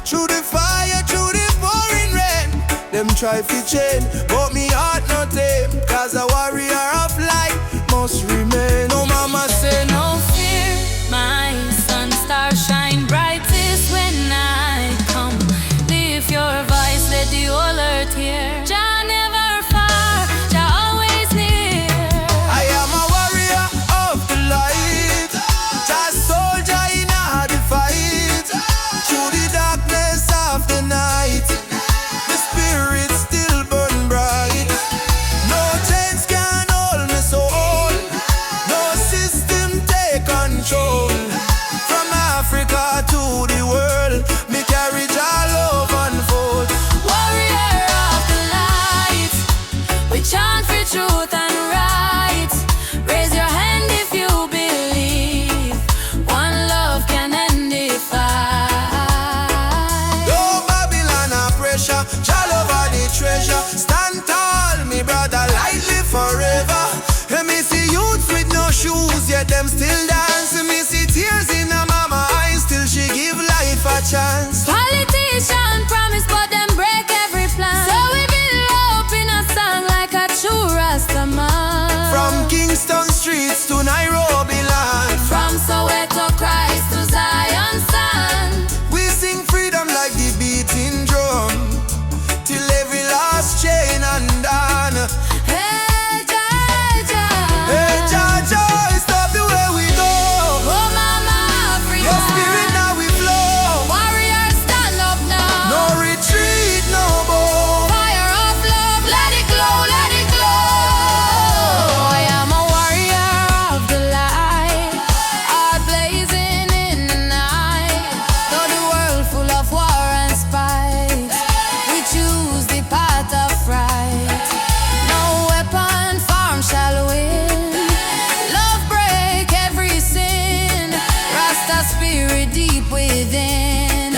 Through the fire, through the pouring rain. Them try to chain, but me heart not tame. Cause a warrior of light must remain. No mama say no fear, my sun star shine brightest when I come. Lift your voice, let the whole earth hear. Jah never far, Jah always near. I am a warrior of the light, Jah soldier in the fight. Through the darkness of the night, the spirit still burn bright. No chains can hold me soul, no system take control. From Africa to the world, me carry Jah love unfold. Warrior of the light, we chant for truth and right. Raise your hand if you believe one love can end the fight. No Babylon a pressure, Jah love are the treasure. Stand tall, me brother, lightly forever. And me see youths with no shoes, yet them still dance. And me see tears in a mama eyes, still she give life a chance. Politician promise, but them break every plan. So we build hope in a song like a true Rasta man. From Kingston streets to Nairobi land, From Soweto Christ to Zion sand. we sing freedom like the beating drum, till every last chain undone. Hey, Jah, Jah. Hey Jah, Jah, stop the way we go. Oh, Mama Africa. Your spirit now we flow. Warriors stand up now. No retreat, no bow. Fire of love, let it glow, let it glow. I am a warrior of the light, heart blazing in the night. Though the world full of war and spite, we choose the path of right. No weapon formed shall win. Love break every sin. Rasta spirit deep within.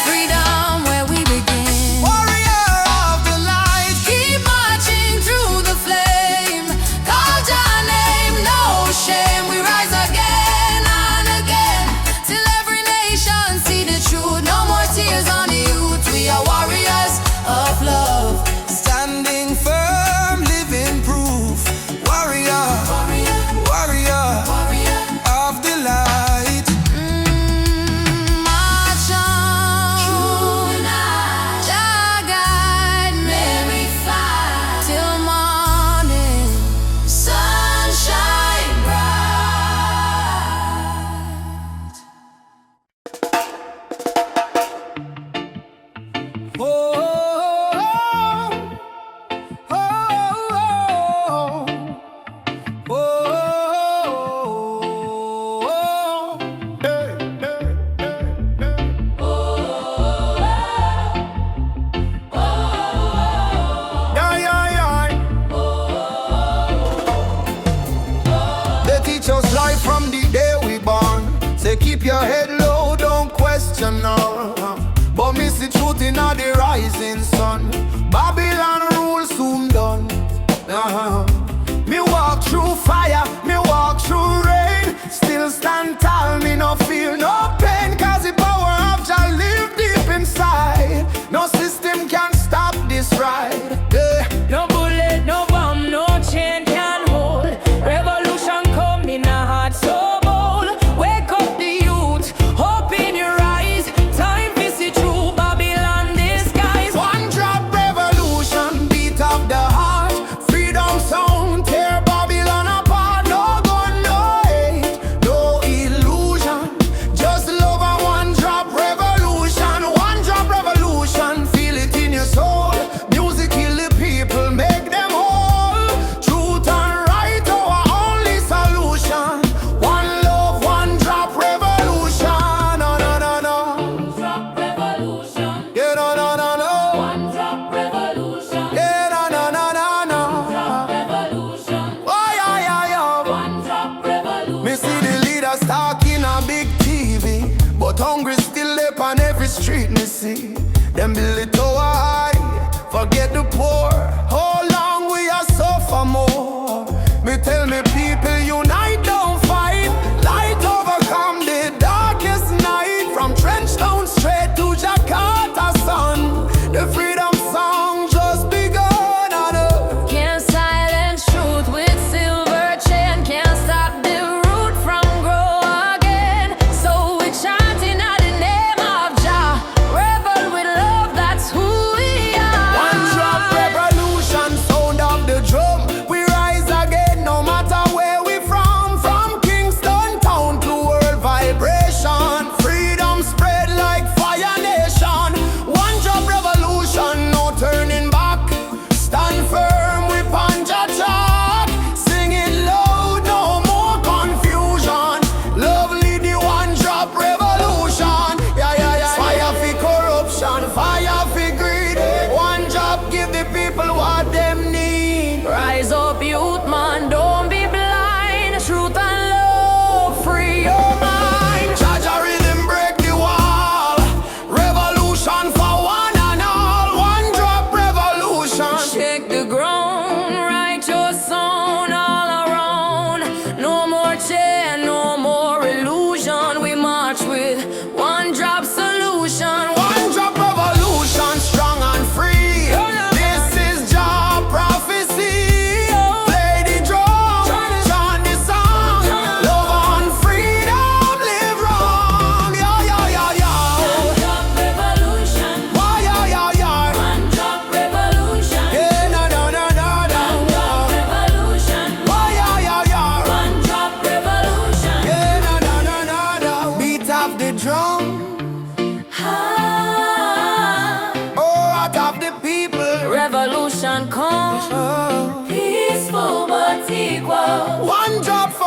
Freedom where we begin. Warrior of the light, Keep marching through the flame. Call your name, no shame. We rise again and again, till every nation see the truth. No more tears on the youth. We are warriors of love. standing firm, living proof. Warrior, warrior of the light. March on, Jah guide me till morning, sunshine bright. Oh, oh, oh, oh, oh, oh. Hey, hey, hey, hey. Yeah, yeah, yeah. They teach us life from the day we born. Say keep your head low, don't question no. But me see truth in all the rising sun. Babylon rule soon done. Me walk through fire, me walk through rain. Still stand tall, me no feel no pain. Cause the power of Jah live deep inside. No system can stop this ride. Yeah. No bullet, no bomb, no chain can hold. Revolution come in a heart so bold. Wake up the youth, hope in your eyes. Time to see true Babylon disguise. One drop revolution, beat up the heart. Freedom sound, tear Babylon apart. No gun, no hate, no illusion. Just love and one drop revolution. One drop revolution, feel it in your soul. Music heal the people, make them whole. Truth and right, our only solution. One love, one drop revolution. No, no, no, no. Drop revolution, Yeah, no, no, no, no. one drop revolution, Yeah, no, no, no, no, no. revolution, Oh, yeah, yeah, yeah. one drop revolution. Me see the leaders talking on big TV, but hungry still up on every street. Me see them build it tower high, forget the poor. How long we are suffer more? Me drop